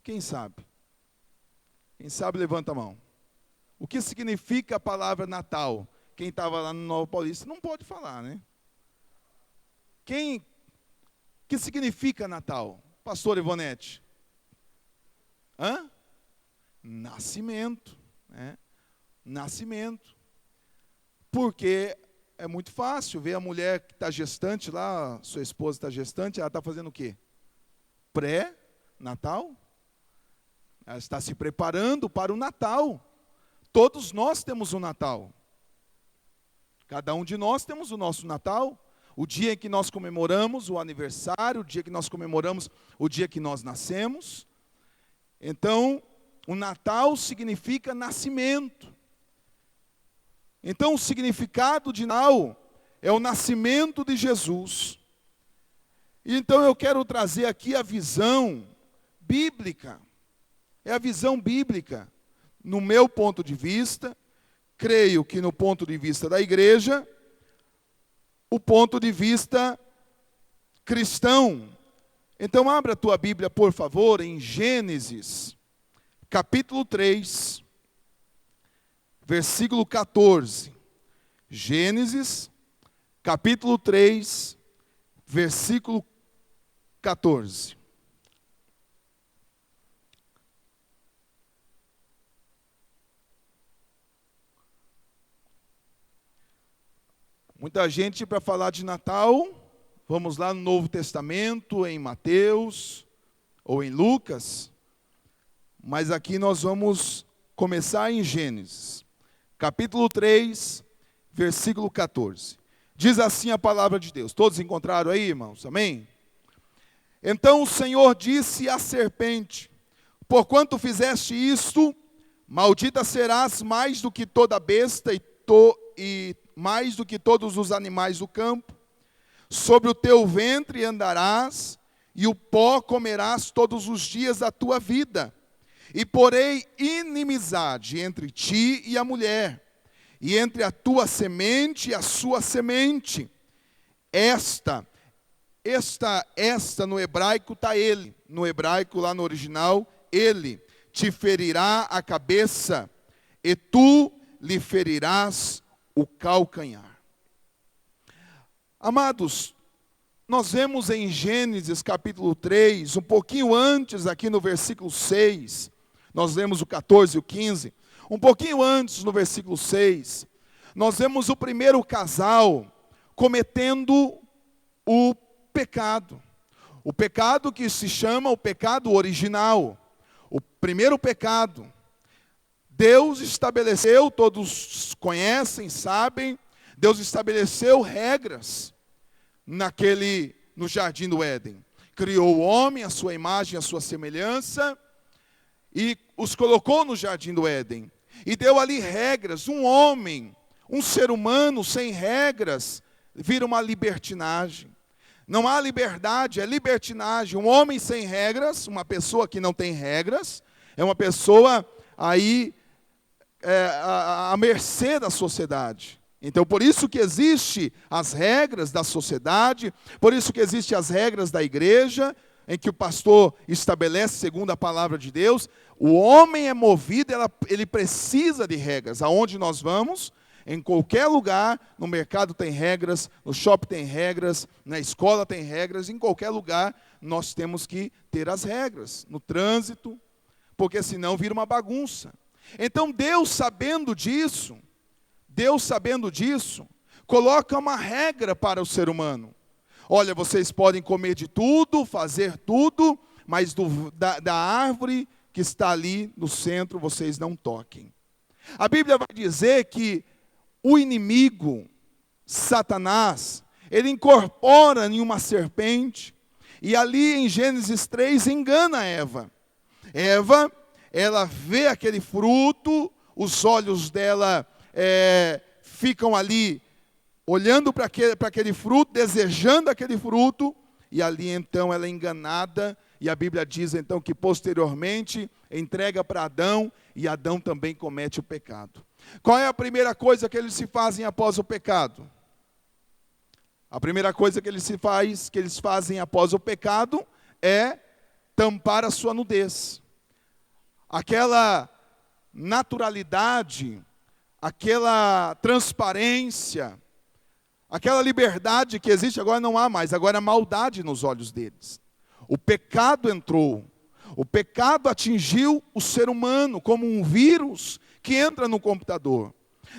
Quem sabe? Quem sabe, levanta a mão. O que significa a palavra Natal? Quem estava lá no Nova Paulista não pode falar, né? Que significa Natal? Pastor Ivonete? Nascimento, né? Nascimento. Porque é muito fácil ver a mulher que está gestante lá, sua esposa está gestante, ela está fazendo o quê? Pré-Natal? Ela está se preparando para o Natal. Todos nós temos um Natal. Cada um de nós temos o nosso Natal. O dia em que nós comemoramos o aniversário, o dia que nós comemoramos o dia que nós nascemos. Então, o Natal significa nascimento. Então, o significado de Natal é o nascimento de Jesus. Então, eu quero trazer aqui a visão bíblica. É a visão bíblica. No meu ponto de vista, creio que no ponto de vista da igreja, o ponto de vista cristão. Então, abra a tua Bíblia, por favor, em Gênesis, capítulo 3, versículo 14. Gênesis, capítulo 3, versículo 14. Muita gente para falar de Natal, vamos lá no Novo Testamento, em Mateus ou em Lucas, mas aqui nós vamos começar em Gênesis, capítulo 3, versículo 14. Diz assim a palavra de Deus. Todos encontraram aí, irmãos? Amém? Então o Senhor disse à serpente: porquanto fizeste isto, maldita serás mais do que toda besta e mais do que todos os animais do campo. Sobre o teu ventre andarás, e o pó comerás todos os dias da tua vida. E porei inimizade entre ti e a mulher, e entre a tua semente e a sua semente. Esta no hebraico está ele. No hebraico, lá no original, ele te ferirá a cabeça, e tu lhe ferirás o calcanhar. Amados, nós vemos em Gênesis capítulo 3, um pouquinho antes, aqui no versículo 6, nós lemos o 14 e o 15, um pouquinho antes, no versículo 6, nós vemos o primeiro casal cometendo o pecado que se chama o pecado original, o primeiro pecado. Deus estabeleceu, todos conhecem, sabem, Deus estabeleceu regras no jardim do Éden. Criou o homem, a sua imagem, a sua semelhança, e os colocou no jardim do Éden. E deu ali regras. Um homem, um ser humano sem regras, vira uma libertinagem. Não há liberdade, é libertinagem. Um homem sem regras, uma pessoa que não tem regras, é uma pessoa aí à mercê da sociedade. Então, por isso que existem as regras da sociedade, por isso que existem as regras da igreja, em que o pastor estabelece segundo a palavra de Deus. O homem é movido, ele precisa de regras. Aonde nós vamos, em qualquer lugar, no mercado tem regras, no shopping tem regras, na escola tem regras, em qualquer lugar nós temos que ter as regras. No trânsito, porque senão vira uma bagunça. Então Deus sabendo disso, coloca uma regra para o ser humano. Olha, vocês podem comer de tudo, fazer tudo, mas da árvore que está ali no centro, vocês não toquem. A Bíblia vai dizer que o inimigo, Satanás, ele incorpora em uma serpente, e ali em Gênesis 3 engana Eva. Eva, ela vê aquele fruto, os olhos dela ficam ali olhando para aquele fruto, desejando aquele fruto, e ali então ela é enganada, e a Bíblia diz então que posteriormente entrega para Adão, e Adão também comete o pecado. Qual é a primeira coisa que eles se fazem após o pecado? A primeira coisa que eles fazem após o pecado é tampar a sua nudez. aquela naturalidade, aquela transparência, aquela liberdade que existe agora não há mais, agora há maldade nos olhos deles. O pecado entrou, o pecado atingiu o ser humano como um vírus que entra no computador,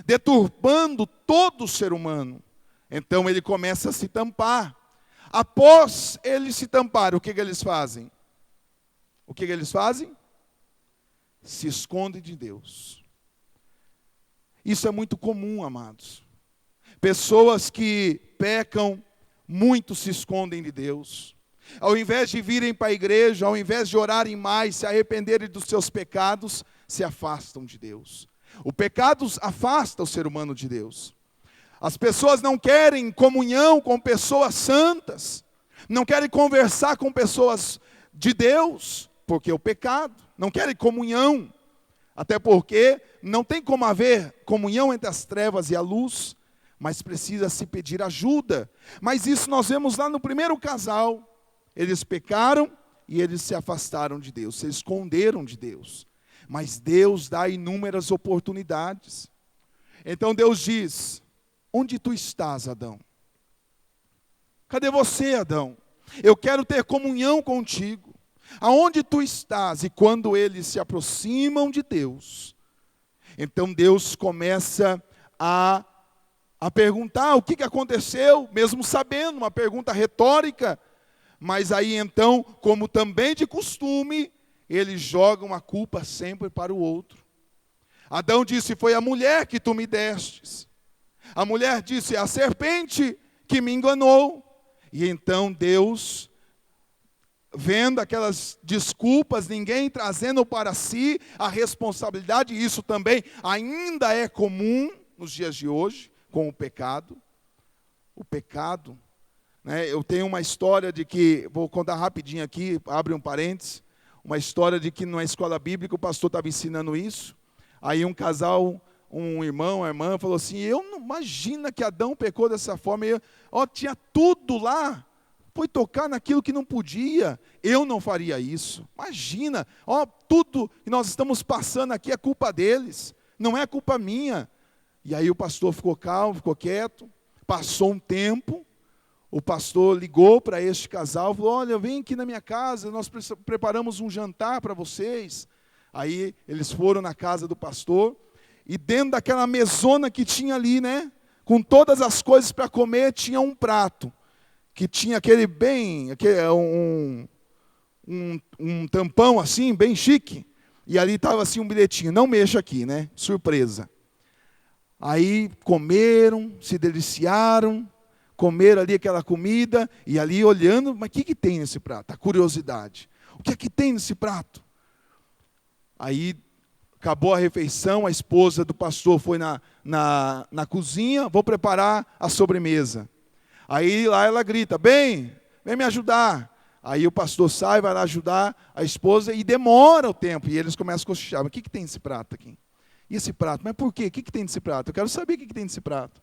deturpando todo o ser humano. Então ele começa a se tampar. Após eles se tampar, o que eles fazem? O que eles fazem? Se escondem de Deus. Isso é muito comum, amados. Pessoas que pecam, muito se escondem de Deus. Ao invés de virem para a igreja, ao invés de orarem mais, se arrependerem dos seus pecados, se afastam de Deus. O pecado afasta o ser humano de Deus. As pessoas não querem comunhão com pessoas santas, não querem conversar com pessoas de Deus, porque o pecado, não querem comunhão, até porque não tem como haver comunhão entre as trevas e a luz, mas precisa se pedir ajuda. Mas isso nós vemos lá no primeiro casal, eles pecaram e eles se afastaram de Deus, se esconderam de Deus, mas Deus dá inúmeras oportunidades. Então Deus diz: onde tu estás, Adão? Cadê você, Adão? Eu quero ter comunhão contigo. Aonde tu estás? E quando eles se aproximam de Deus, então Deus começa a perguntar o que aconteceu, mesmo sabendo, uma pergunta retórica, mas aí então, como também de costume, eles jogam a culpa sempre para o outro. Adão disse: foi a mulher que tu me destes. A mulher disse: é a serpente que me enganou. E então Deus, vendo aquelas desculpas, ninguém trazendo para si a responsabilidade, isso também ainda é comum nos dias de hoje, com o pecado. O pecado, né? Eu tenho uma história de que, vou contar rapidinho aqui, abre um parênteses, uma história de que na escola bíblica o pastor estava ensinando isso, aí um casal, um irmão, uma irmã, falou assim: eu não imagina que Adão pecou dessa forma, tinha tudo lá, foi tocar naquilo que não podia, eu não faria isso, imagina, tudo que nós estamos passando aqui é culpa deles, não é culpa minha. E aí o pastor ficou calmo, ficou quieto, passou um tempo, o pastor ligou para este casal, falou: olha, vem aqui na minha casa, nós preparamos um jantar para vocês. Aí eles foram na casa do pastor, e dentro daquela mesona que tinha ali, né, com todas as coisas para comer, tinha um prato, que tinha um tampão assim, bem chique, e ali estava assim um bilhetinho: não mexa aqui, né, surpresa. Aí comeram, se deliciaram, comeram ali aquela comida, e ali olhando: mas o que tem nesse prato? A curiosidade, o que é que tem nesse prato? Aí acabou a refeição, a esposa do pastor foi na cozinha: vou preparar a sobremesa. Aí lá ela grita: vem me ajudar. Aí o pastor sai, vai lá ajudar a esposa, e demora o tempo, e eles começam a cochichar: mas o que tem nesse prato aqui? E esse prato? Mas por quê? O que tem nesse prato? Eu quero saber o que tem nesse prato.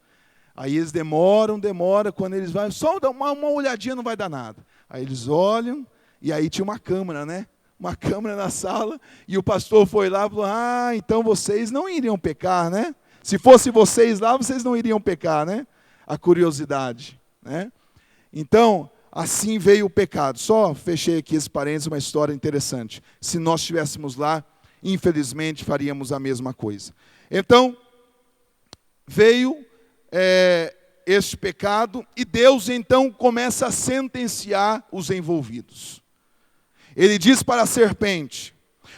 Aí eles demoram, quando eles vão, só dar uma olhadinha, não vai dar nada. Aí eles olham, e aí tinha uma câmera, né? Uma câmera na sala, e o pastor foi lá e falou: então vocês não iriam pecar, né? Se fosse vocês lá, vocês não iriam pecar, né? A curiosidade, né? Então, assim veio o pecado. Só fechei aqui esse parênteses, uma história interessante. Se nós estivéssemos lá, infelizmente faríamos a mesma coisa. Então, veio este pecado, e Deus então começa a sentenciar os envolvidos. Ele diz para a serpente: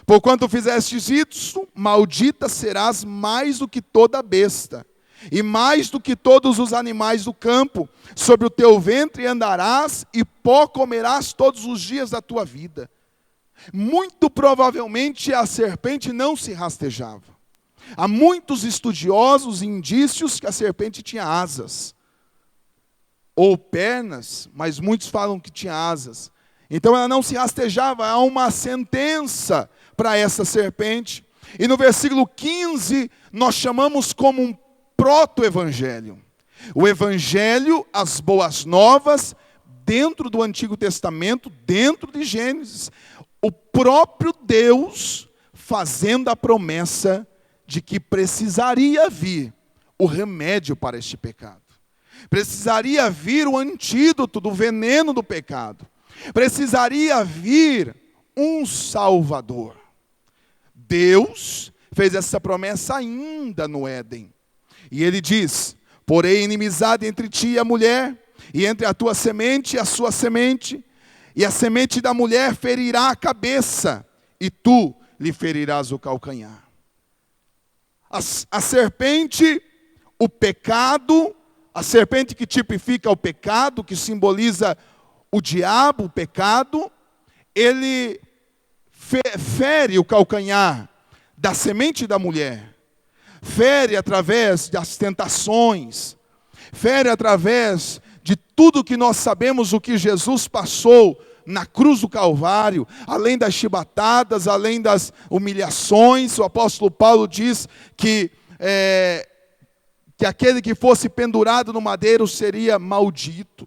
porquanto fizestes isso, maldita serás mais do que toda besta, e mais do que todos os animais do campo. Sobre o teu ventre andarás, e pó comerás todos os dias da tua vida. Muito provavelmente a serpente não se rastejava. Há muitos estudiosos e indícios que a serpente tinha asas, ou pernas, mas muitos falam que tinha asas. Então ela não se rastejava. Há uma sentença para essa serpente. E no versículo 15, nós chamamos como um proto-evangelho. O evangelho, as boas novas, dentro do Antigo Testamento, dentro de Gênesis. O próprio Deus fazendo a promessa de que precisaria vir o remédio para este pecado. Precisaria vir o antídoto do veneno do pecado. Precisaria vir um Salvador. Deus fez essa promessa ainda no Éden. E ele diz: porém inimizade entre ti e a mulher, e entre a tua semente e a sua semente, e a semente da mulher ferirá a cabeça, e tu lhe ferirás o calcanhar. A serpente, o pecado, a serpente que tipifica o pecado, que simboliza o diabo, o pecado, ele fere o calcanhar da semente da mulher, fere através das tentações, fere através de tudo que nós sabemos o que Jesus passou na cruz do Calvário, além das chibatadas, além das humilhações. O apóstolo Paulo diz que aquele que fosse pendurado no madeiro seria maldito.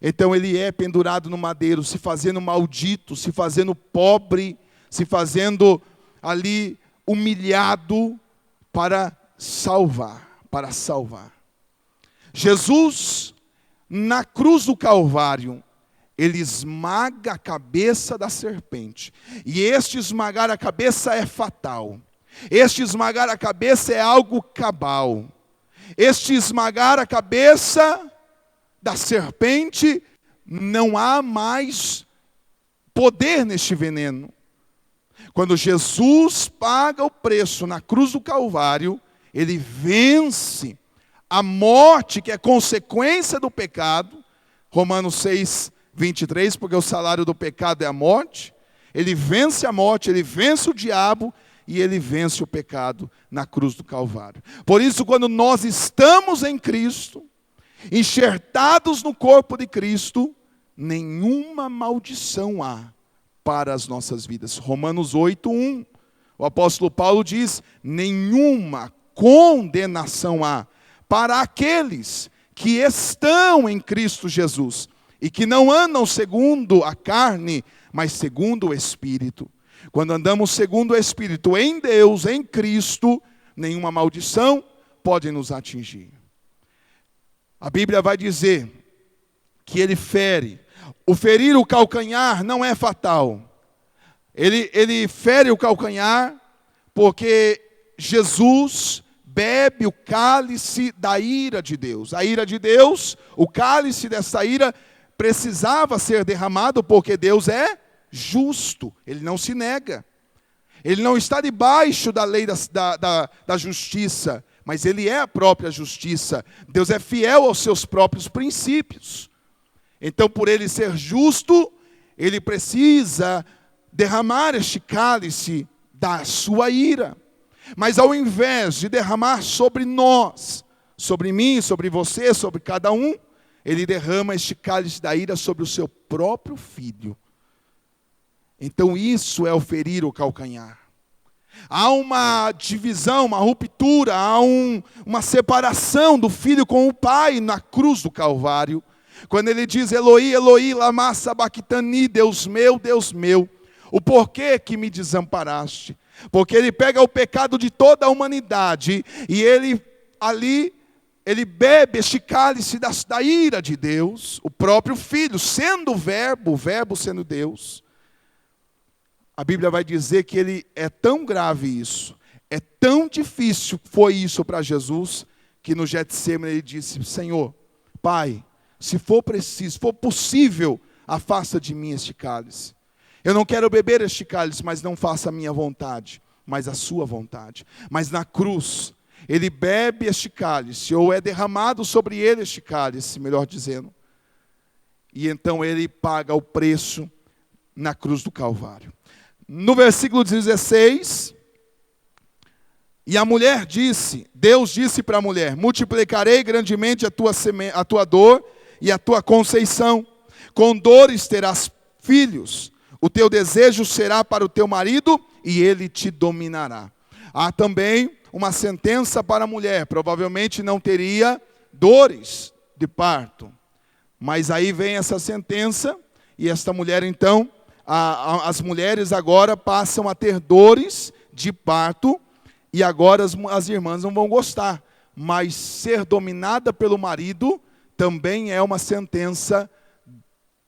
Então ele é pendurado no madeiro, se fazendo maldito, se fazendo pobre, se fazendo ali humilhado para salvar. Jesus, na cruz do Calvário, ele esmaga a cabeça da serpente. E este esmagar a cabeça é fatal. Este esmagar a cabeça é algo cabal. Este esmagar a cabeça da serpente, não há mais poder neste veneno. Quando Jesus paga o preço na cruz do Calvário, ele vence a morte que é consequência do pecado. Romanos 6, 23, porque o salário do pecado é a morte. Ele vence a morte, ele vence o diabo e ele vence o pecado na cruz do Calvário. Por isso, quando nós estamos em Cristo, enxertados no corpo de Cristo, nenhuma maldição há para as nossas vidas. Romanos 8, 1. O apóstolo Paulo diz: nenhuma condenação há para aqueles que estão em Cristo Jesus e que não andam segundo a carne, mas segundo o Espírito. Quando andamos segundo o Espírito em Deus, em Cristo, nenhuma maldição pode nos atingir. A Bíblia vai dizer que ele fere. O ferir o calcanhar não é fatal. Ele fere o calcanhar porque Jesus bebe o cálice da ira de Deus. A ira de Deus, o cálice dessa ira, precisava ser derramado porque Deus é justo. Ele não se nega. Ele não está debaixo da lei da justiça, mas ele é a própria justiça. Deus é fiel aos seus próprios princípios. Então, por ele ser justo, ele precisa derramar este cálice da sua ira. Mas ao invés de derramar sobre nós, sobre mim, sobre você, sobre cada um, ele derrama este cálice da ira sobre o seu próprio filho. Então isso é o ferir o calcanhar. Há uma divisão, uma ruptura, há uma separação do filho com o pai na cruz do Calvário. Quando ele diz: Eloi, Eloi, lama sabachthani, Deus meu, o porquê que me desamparaste? Porque ele pega o pecado de toda a humanidade e ele bebe este cálice da ira de Deus, o próprio filho, sendo o verbo sendo Deus. A Bíblia vai dizer que ele é tão grave isso, é tão difícil foi isso para Jesus, que no Getsemane ele disse: Senhor, Pai, se for preciso, se for possível, afasta de mim este cálice. Eu não quero beber este cálice, mas não faça a minha vontade, mas a sua vontade. Mas na cruz, ele bebe este cálice, ou é derramado sobre ele este cálice, melhor dizendo. E então ele paga o preço na cruz do Calvário. No versículo 16, e a mulher disse, Deus disse para a mulher: multiplicarei grandemente a tua dor e a tua conceição. Com dores terás filhos. O teu desejo será para o teu marido e ele te dominará. Há também uma sentença para a mulher. Provavelmente não teria dores de parto. Mas aí vem essa sentença e esta mulher então as mulheres agora passam a ter dores de parto, e agora as irmãs não vão gostar. Mas ser dominada pelo marido também é uma sentença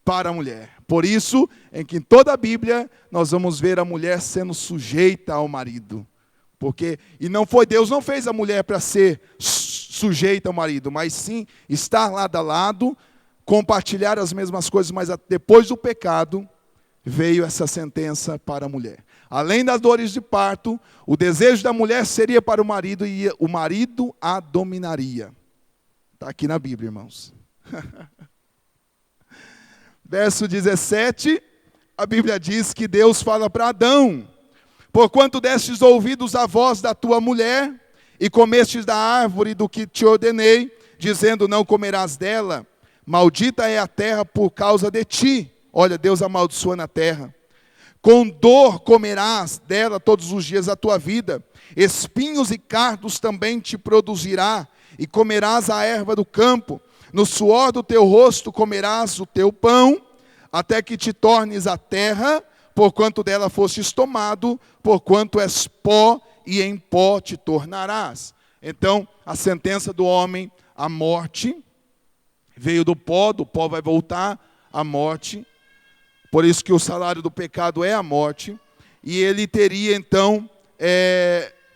para a mulher. Por isso, em que em toda a Bíblia nós vamos ver a mulher sendo sujeita ao marido. Deus não fez a mulher para ser sujeita ao marido, mas sim estar lado a lado, compartilhar as mesmas coisas, mas depois do pecado veio essa sentença para a mulher. Além das dores de parto, o desejo da mulher seria para o marido e o marido a dominaria. Está aqui na Bíblia, irmãos. Verso 17, a Bíblia diz que Deus fala para Adão: porquanto destes ouvidos à voz da tua mulher, e comestes da árvore do que te ordenei, dizendo, não comerás dela, maldita é a terra por causa de ti. Olha, Deus amaldiçoando a terra. Com dor comerás dela todos os dias da tua vida, espinhos e cardos também te produzirá, e comerás a erva do campo. No suor do teu rosto comerás o teu pão, até que te tornes a terra, porquanto dela fostes tomado, porquanto és pó, e em pó te tornarás. Então, a sentença do homem, a morte, veio do pó vai voltar à morte. Por isso que o salário do pecado é a morte. E ele teria então,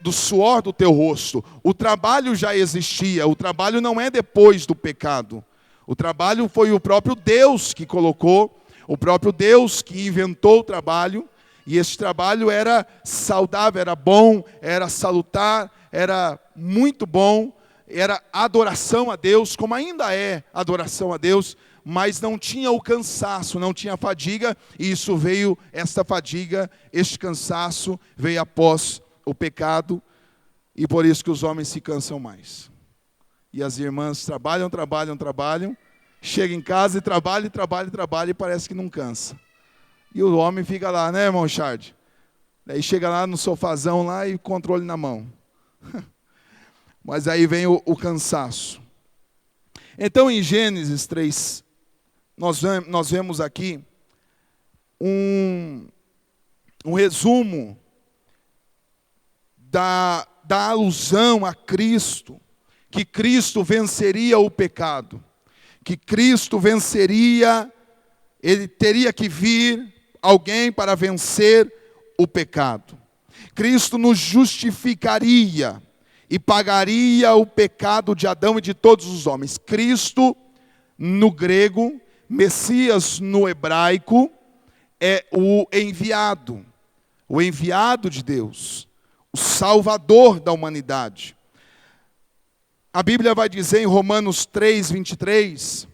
do suor do teu rosto. O trabalho já existia, o trabalho não é depois do pecado. O trabalho foi o próprio Deus que colocou, o próprio Deus que inventou o trabalho. E esse trabalho era saudável, era bom, era salutar, era muito bom, era adoração a Deus, como ainda é adoração a Deus, mas não tinha o cansaço, não tinha fadiga, e isso veio, esta fadiga, este cansaço veio após o pecado, e por isso que os homens se cansam mais. E as irmãs trabalham, chegam em casa e trabalham, e parece que não cansa. E o homem fica lá, né, irmão Chard? Daí chega lá no sofazão lá e controle na mão. Mas aí vem o cansaço. Então em Gênesis 3, nós vemos aqui um resumo da alusão a Cristo, que Cristo venceria o pecado, que Cristo venceria, ele teria que vir alguém para vencer o pecado. Cristo nos justificaria e pagaria o pecado de Adão e de todos os homens. Cristo, no grego, Messias no hebraico, é o enviado de Deus, o Salvador da humanidade. A Bíblia vai dizer em Romanos 3, 23,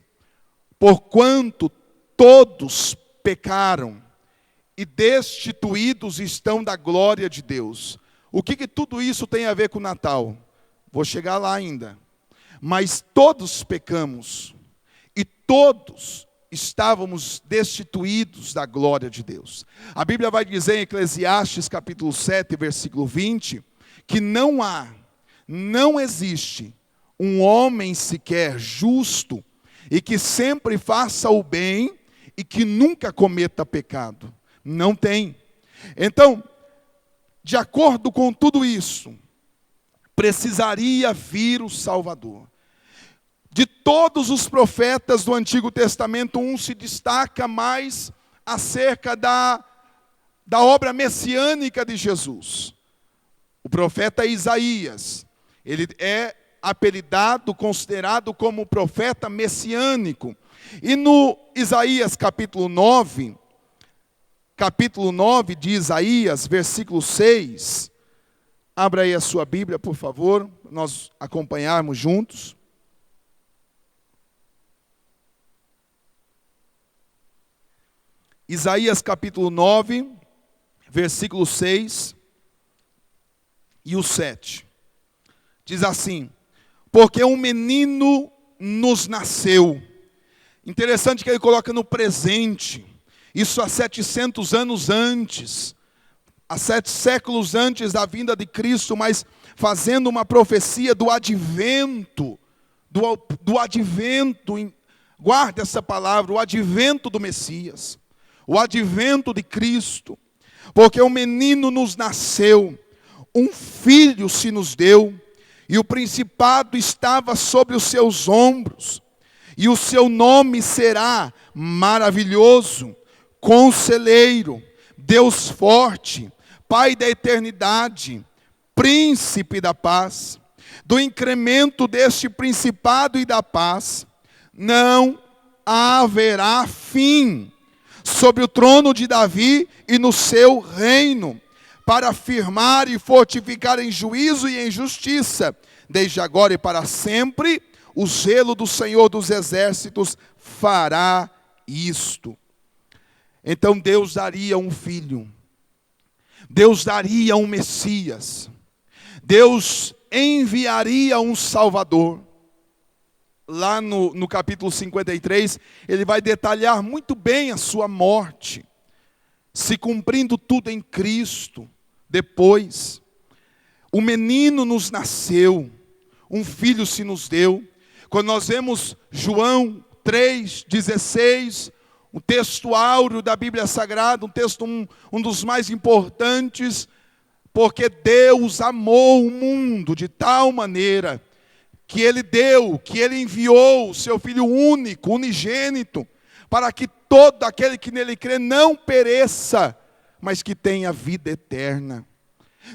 porquanto todos pecaram e destituídos estão da glória de Deus. O que tudo isso tem a ver com o Natal? Vou chegar lá ainda. Mas todos pecamos e todos estávamos destituídos da glória de Deus. A Bíblia vai dizer em Eclesiastes capítulo 7, versículo 20, que não existe um homem sequer justo e que sempre faça o bem e que nunca cometa pecado. Não tem. Então, de acordo com tudo isso, precisaria vir o Salvador. De todos os profetas do Antigo Testamento, um se destaca mais acerca da obra messiânica de Jesus. O profeta Isaías, ele é apelidado, considerado como profeta messiânico. E no Isaías capítulo 9 de Isaías, versículo 6, abra aí a sua Bíblia, por favor, nós acompanharmos juntos. Isaías capítulo 9, versículo 6 e o 7. Diz assim: porque um menino nos nasceu. Interessante que ele coloca no presente. Isso há 700 anos antes. Há 7 séculos antes da vinda de Cristo, mas fazendo uma profecia do advento. Do advento, guarda essa palavra, o advento do Messias. o advento de Cristo, porque um menino nos nasceu, um filho se nos deu, e o principado estava sobre os seus ombros, e o seu nome será Maravilhoso, Conselheiro, Deus Forte, Pai da Eternidade, Príncipe da Paz. Do incremento deste principado e da paz não haverá fim sobre o trono de Davi e no seu reino, para afirmar e fortificar em juízo e em justiça, desde agora e para sempre. O zelo do Senhor dos Exércitos fará isto. Então Deus daria um filho, Deus daria um Messias, Deus enviaria um Salvador. Lá no capítulo 53, ele vai detalhar muito bem a sua morte, se cumprindo tudo em Cristo. Depois, o menino nos nasceu, um filho se nos deu. Quando nós vemos João 3,16, um texto áureo da Bíblia Sagrada, um texto um dos mais importantes, porque Deus amou o mundo de tal maneira que Ele enviou o seu Filho único, unigênito, para que todo aquele que nele crê não pereça, mas que tenha vida eterna.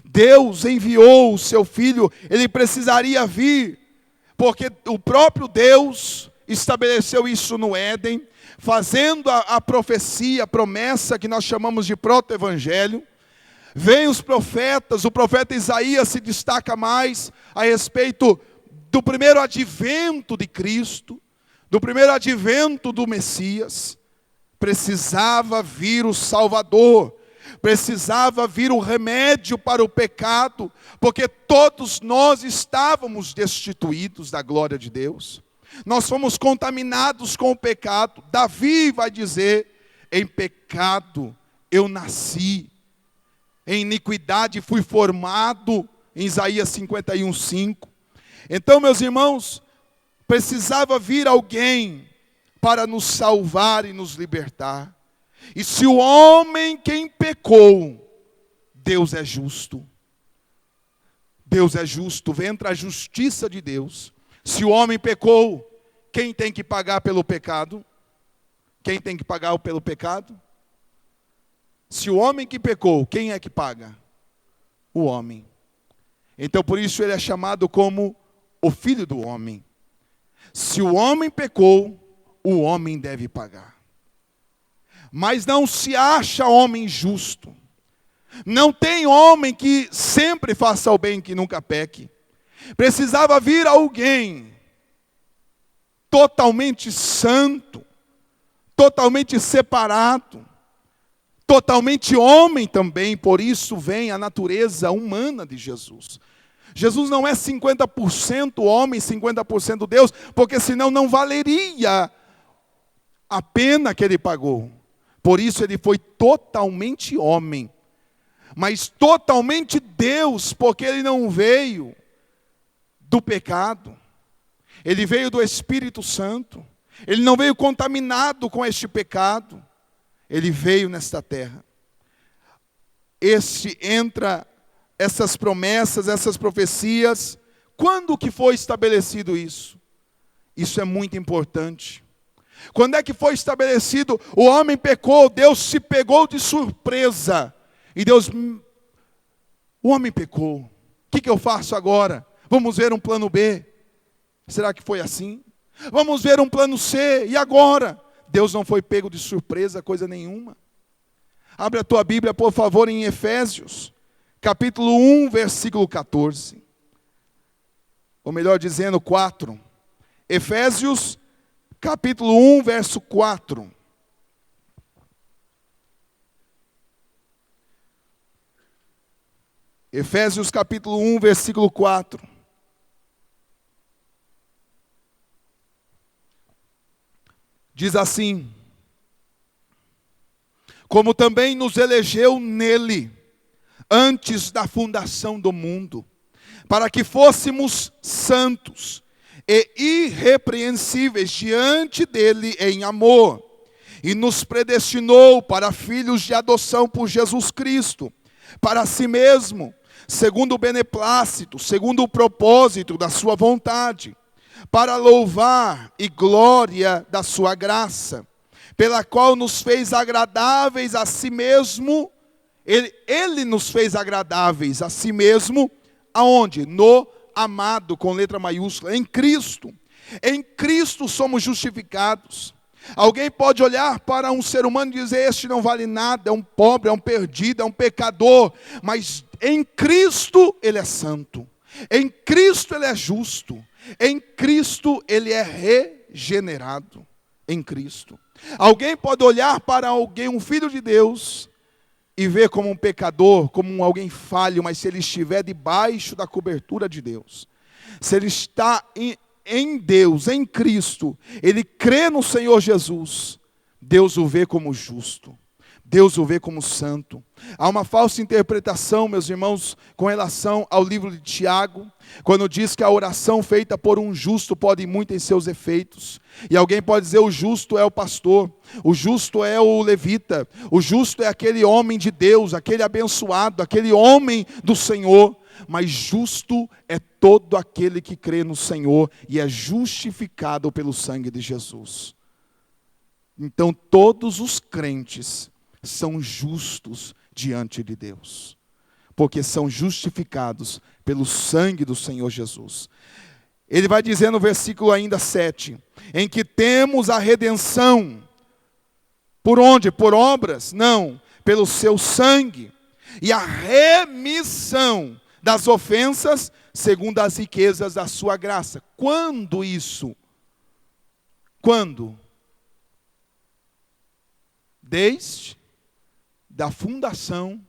Deus enviou o seu Filho, Ele precisaria vir, porque o próprio Deus estabeleceu isso no Éden, fazendo a profecia, a promessa que nós chamamos de proto-evangelho. Vêm os profetas, o profeta Isaías se destaca mais a respeito do primeiro advento de Cristo, do primeiro advento do Messias. Precisava vir o Salvador, precisava vir o remédio para o pecado, porque todos nós estávamos destituídos da glória de Deus. Nós fomos contaminados com o pecado. Davi vai dizer: em pecado eu nasci, em iniquidade fui formado, em Isaías 51:5. Então, meus irmãos, precisava vir alguém para nos salvar e nos libertar. E se o homem quem pecou, Deus é justo. Deus é justo, entra a justiça de Deus. Se o homem pecou, quem tem que pagar pelo pecado? Quem tem que pagar pelo pecado? Se o homem que pecou, quem é que paga? O homem. Então por isso ele é chamado como o Filho do Homem. Se o homem pecou, o homem deve pagar. Mas não se acha homem justo. Não tem homem que sempre faça o bem, que nunca peque. Precisava vir alguém totalmente santo, totalmente separado, totalmente homem também. Por isso vem a natureza humana de Jesus. Jesus não é 50% homem, 50% Deus, porque senão não valeria a pena que ele pagou. Por isso ele foi totalmente homem, mas totalmente Deus, porque ele não veio do pecado, ele veio do Espírito Santo, ele não veio contaminado com este pecado, ele veio nesta terra. Essas promessas, essas profecias, quando que foi estabelecido isso? Isso é muito importante. Quando é que foi estabelecido? O homem pecou, Deus se pegou de surpresa. E Deus, o homem pecou, o que eu faço agora? Vamos ver um plano B. Será que foi assim? Vamos ver um plano C, e agora? Deus não foi pego de surpresa, coisa nenhuma. Abre a tua Bíblia, por favor, em Efésios, capítulo 1, versículo 14. Ou melhor dizendo, 4. Efésios, capítulo 1, verso 4. Efésios, capítulo 1, versículo 4. Diz assim: como também nos elegeu nele, antes da fundação do mundo, para que fôssemos santos e irrepreensíveis diante dele em amor, e nos predestinou para filhos de adoção por Jesus Cristo, para si mesmo, segundo o beneplácito, segundo o propósito da sua vontade, para louvar e glória da sua graça, pela qual nos fez agradáveis a si mesmo. Ele nos fez agradáveis a si mesmo, aonde? No amado, com letra maiúscula, em Cristo. Em Cristo somos justificados. Alguém pode olhar para um ser humano e dizer: este não vale nada, é um pobre, é um perdido, é um pecador. Mas em Cristo ele é santo. Em Cristo ele é justo. Em Cristo ele é regenerado. Em Cristo. Alguém pode olhar para alguém, um filho de Deus, e ver como um pecador, como alguém falho, mas se ele estiver debaixo da cobertura de Deus, se ele está em Deus, em Cristo, ele crê no Senhor Jesus, Deus o vê como justo, Deus o vê como santo. Há uma falsa interpretação, meus irmãos, com relação ao livro de Tiago, quando diz que a oração feita por um justo pode ir muito em seus efeitos. E alguém pode dizer: o justo é o pastor, o justo é o levita, o justo é aquele homem de Deus, aquele abençoado, aquele homem do Senhor. Mas justo é todo aquele que crê no Senhor e é justificado pelo sangue de Jesus. Então todos os crentes são justos diante de Deus, porque são justificados pelo sangue do Senhor Jesus. Ele vai dizer no versículo ainda 7, em que temos a redenção. Por onde? Por obras? Não, pelo seu sangue, e a remissão das ofensas, segundo as riquezas da sua graça. Quando isso? Quando? Desde da fundação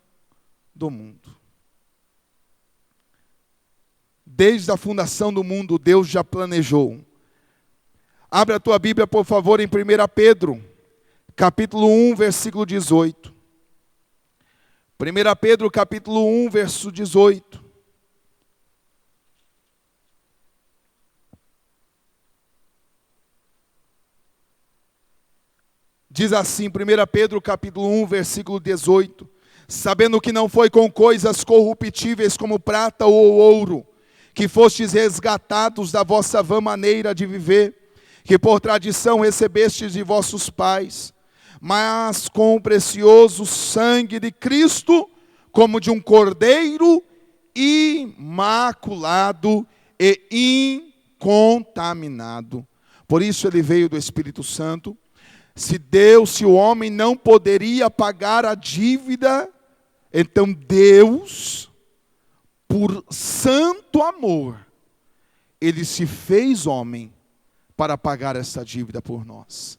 do mundo. Desde a fundação do mundo, Deus já planejou. Abre a tua Bíblia, por favor, em 1 Pedro, capítulo 1, versículo 18. 1 Pedro, capítulo 1, verso 18. Diz assim, 1 Pedro capítulo 1, versículo 18. Sabendo que não foi com coisas corruptíveis como prata ou ouro, que fostes resgatados da vossa vã maneira de viver, que por tradição recebestes de vossos pais, mas com o precioso sangue de Cristo, como de um cordeiro imaculado e incontaminado. Por isso ele veio do Espírito Santo. Se o homem não poderia pagar a dívida, então Deus, por santo amor, ele se fez homem para pagar essa dívida por nós.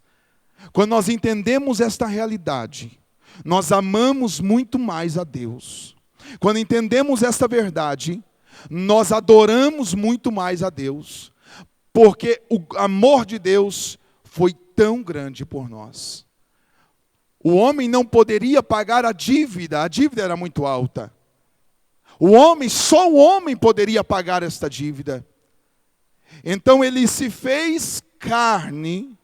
Quando nós entendemos esta realidade, nós amamos muito mais a Deus. Quando entendemos esta verdade, nós adoramos muito mais a Deus, porque o amor de Deus foi tão grande por nós. O homem não poderia pagar a dívida era muito alta. Só o homem poderia pagar esta dívida. Então ele se fez carne.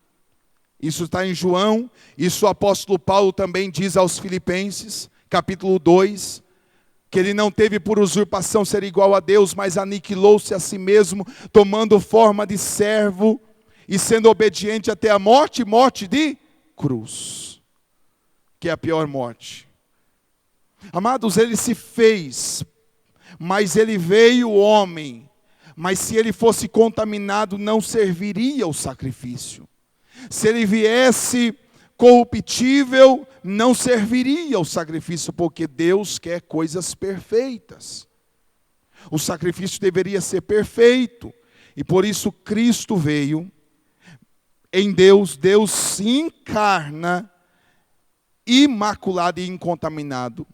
Isso está em João, isso o apóstolo Paulo também diz aos Filipenses, capítulo 2, que ele não teve por usurpação ser igual a Deus, mas aniquilou-se a si mesmo, tomando forma de servo, e sendo obediente até a morte, morte de cruz, que é a pior morte. Amados, ele se fez, mas ele veio homem, mas se ele fosse contaminado, não serviria o sacrifício. Se ele viesse corruptível, não serviria o sacrifício, porque Deus quer coisas perfeitas. O sacrifício deveria ser perfeito, e por isso Cristo veio. Em Deus, Deus se encarna, imaculado e incontaminado.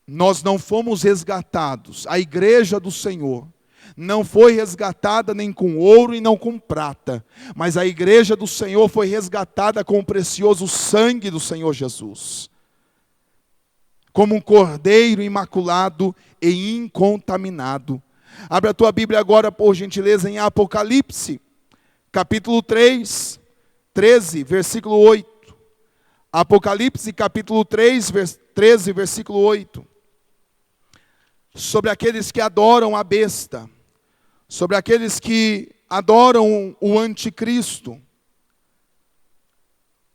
Nós não fomos resgatados, a igreja do Senhor não foi resgatada nem com ouro e não com prata, mas a igreja do Senhor foi resgatada com o precioso sangue do Senhor Jesus, como um cordeiro imaculado e incontaminado. Abre a tua Bíblia agora, por gentileza, em Apocalipse, capítulo 3, 13, versículo 8. Apocalipse capítulo 3, 13, versículo 8. Sobre aqueles que adoram a besta, sobre aqueles que adoram o anticristo.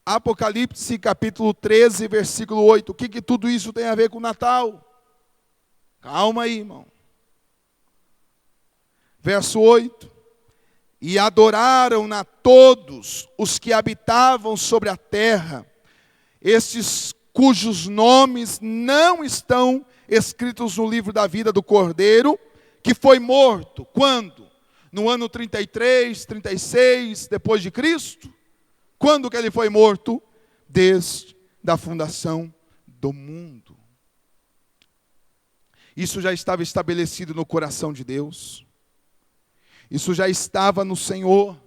Apocalipse capítulo 13, versículo 8. O que tudo isso tem a ver com o Natal? Calma aí, irmão. Verso 8. E adoraram-na todos os que habitavam sobre a terra, estes cujos nomes não estão escritos no livro da vida do Cordeiro, que foi morto, quando? No ano 33, 36, depois de Cristo? Quando que ele foi morto? Desde a fundação do mundo. Isso já estava estabelecido no coração de Deus. Isso já estava no Senhor,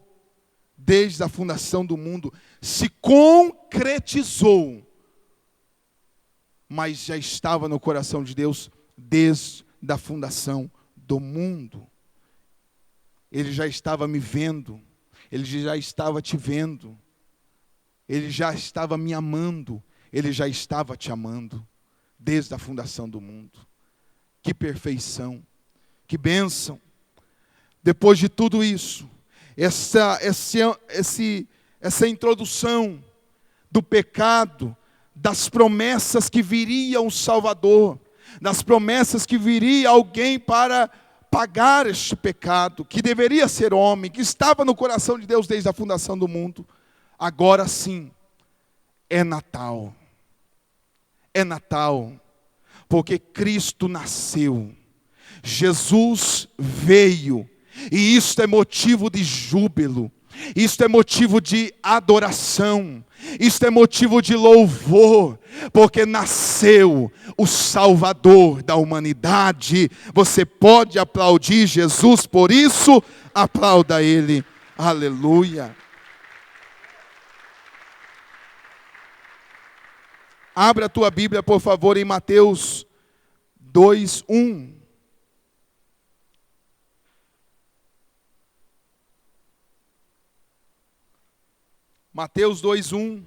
desde a fundação do mundo. Se concretizou, mas já estava no coração de Deus, desde a fundação do mundo. Ele já estava me vendo, Ele já estava te vendo, Ele já estava me amando, Ele já estava te amando, desde a fundação do mundo. Que perfeição, que bênção. Depois de tudo isso, essa introdução do pecado, das promessas que viria um Salvador, das promessas que viria alguém para pagar este pecado, que deveria ser homem, que estava no coração de Deus desde a fundação do mundo. Agora sim, é Natal. É Natal, porque Cristo nasceu, Jesus veio, e isto é motivo de júbilo, isto é motivo de adoração, isto é motivo de louvor, porque nasceu o Salvador da humanidade. Você pode aplaudir Jesus por isso? Aplauda Ele, aleluia. Abra a tua Bíblia, por favor, em Mateus 2:1. Mateus 2:1.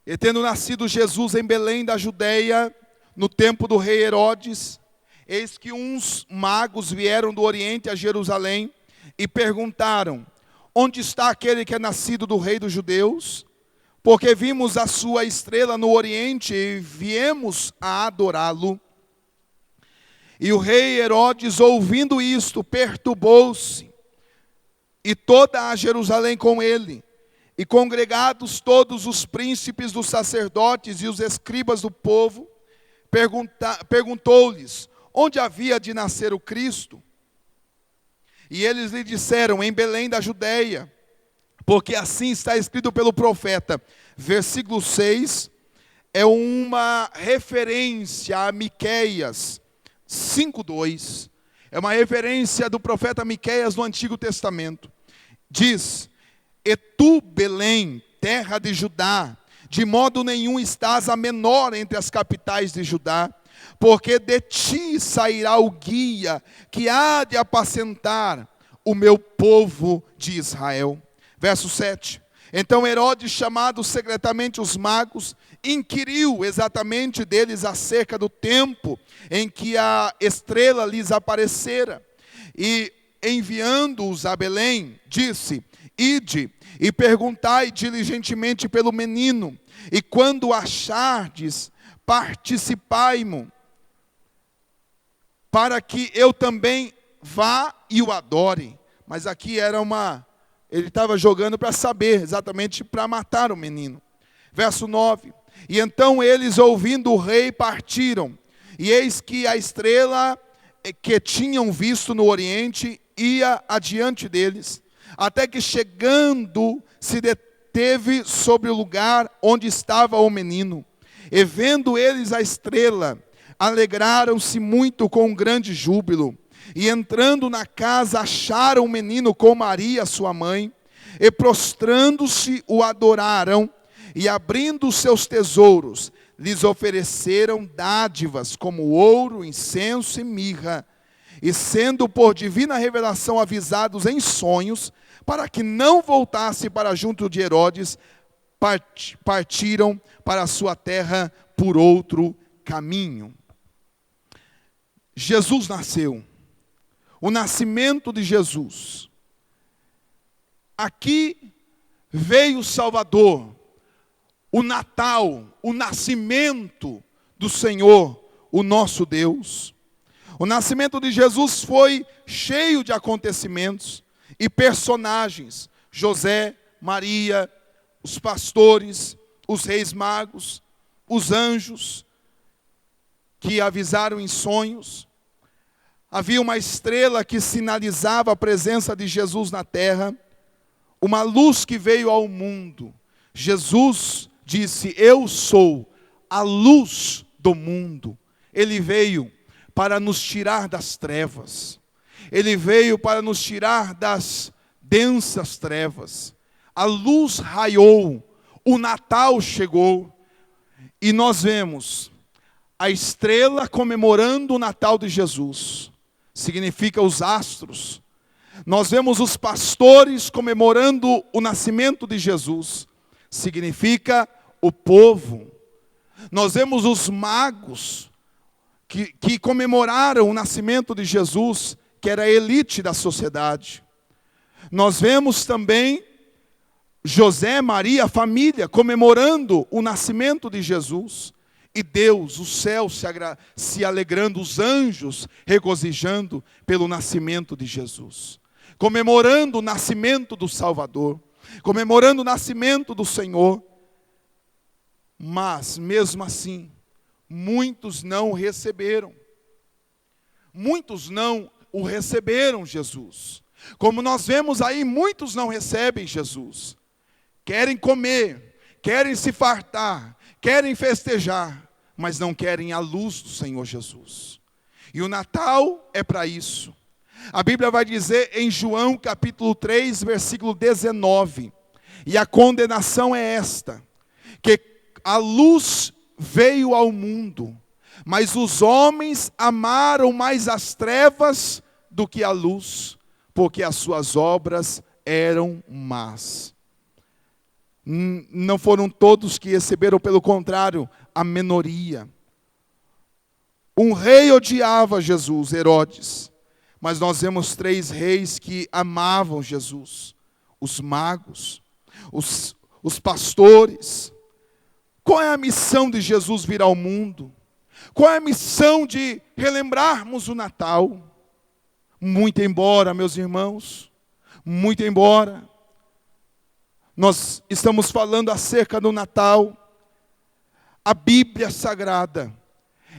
E tendo nascido Jesus em Belém da Judeia, no tempo do rei Herodes, eis que uns magos vieram do Oriente a Jerusalém e perguntaram: onde está aquele que é nascido do rei dos judeus? Porque vimos a sua estrela no Oriente e viemos a adorá-lo. E o rei Herodes, ouvindo isto, perturbou-se, e toda a Jerusalém com ele. E congregados todos os príncipes dos sacerdotes e os escribas do povo, perguntou-lhes onde havia de nascer o Cristo. E eles lhe disseram: em Belém da Judeia, porque assim está escrito pelo profeta. Versículo 6 é uma referência a Miqueias 5:2. É uma referência do profeta Miqueias no Antigo Testamento. Diz: e tu, Belém, terra de Judá, de modo nenhum estás a menor entre as capitais de Judá, porque de ti sairá o guia que há de apacentar o meu povo de Israel. Verso 7. Então Herodes, chamado secretamente os magos, inquiriu exatamente deles acerca do tempo em que a estrela lhes aparecera. E enviando-os a Belém, disse: ide e perguntai diligentemente pelo menino, e quando o achardes, participai-mo, para que eu também vá e o adore. Mas aqui era ele estava jogando para saber, exatamente para matar o menino. Verso 9. E então eles, ouvindo o rei, partiram. E eis que a estrela que tinham visto no Oriente ia adiante deles, até que chegando se deteve sobre o lugar onde estava o menino. E vendo eles a estrela, alegraram-se muito com um grande júbilo. E entrando na casa, acharam o menino com Maria, sua mãe, e prostrando-se o adoraram, e abrindo seus tesouros, lhes ofereceram dádivas como ouro, incenso e mirra. e sendo por divina revelação avisados em sonhos, para que não voltasse para junto de Herodes, partiram para a sua terra por outro caminho. Jesus nasceu. O nascimento de Jesus. Aqui veio o Salvador, o Natal, o nascimento do Senhor, o nosso Deus. O nascimento de Jesus foi cheio de acontecimentos e personagens. José, Maria, os pastores, os reis magos, os anjos que avisaram em sonhos. Havia uma estrela que sinalizava a presença de Jesus na terra, uma luz que veio ao mundo. Jesus disse: eu sou a luz do mundo. Ele veio para nos tirar das trevas. Ele veio para nos tirar das densas trevas. A luz raiou, o Natal chegou, e nós vemos a estrela comemorando o Natal de Jesus. Significa os astros. Nós vemos os pastores comemorando o nascimento de Jesus. Significa o povo. Nós vemos os magos que comemoraram o nascimento de Jesus, que era a elite da sociedade. Nós vemos também José, Maria, a família, comemorando o nascimento de Jesus. E Deus, o céu se alegrando, os anjos regozijando pelo nascimento de Jesus. Comemorando o nascimento do Salvador. Comemorando o nascimento do Senhor. Mas, mesmo assim, muitos não o receberam. Muitos não o receberam, Jesus. Como nós vemos aí, muitos não recebem Jesus. Querem comer, querem se fartar, querem festejar, mas não querem a luz do Senhor Jesus. E o Natal é para isso. A Bíblia vai dizer em João capítulo 3, versículo 19. E a condenação é esta: que a luz veio ao mundo, mas os homens amaram mais as trevas do que a luz, porque as suas obras eram más. Não foram todos que receberam, pelo contrário, a minoria. Um rei odiava Jesus, Herodes, mas nós vemos 3 reis que amavam Jesus: os magos, os pastores. Qual é a missão de Jesus vir ao mundo? Qual é a missão de relembrarmos o Natal? Muito embora, meus irmãos, muito embora nós estamos falando acerca do Natal, a Bíblia Sagrada,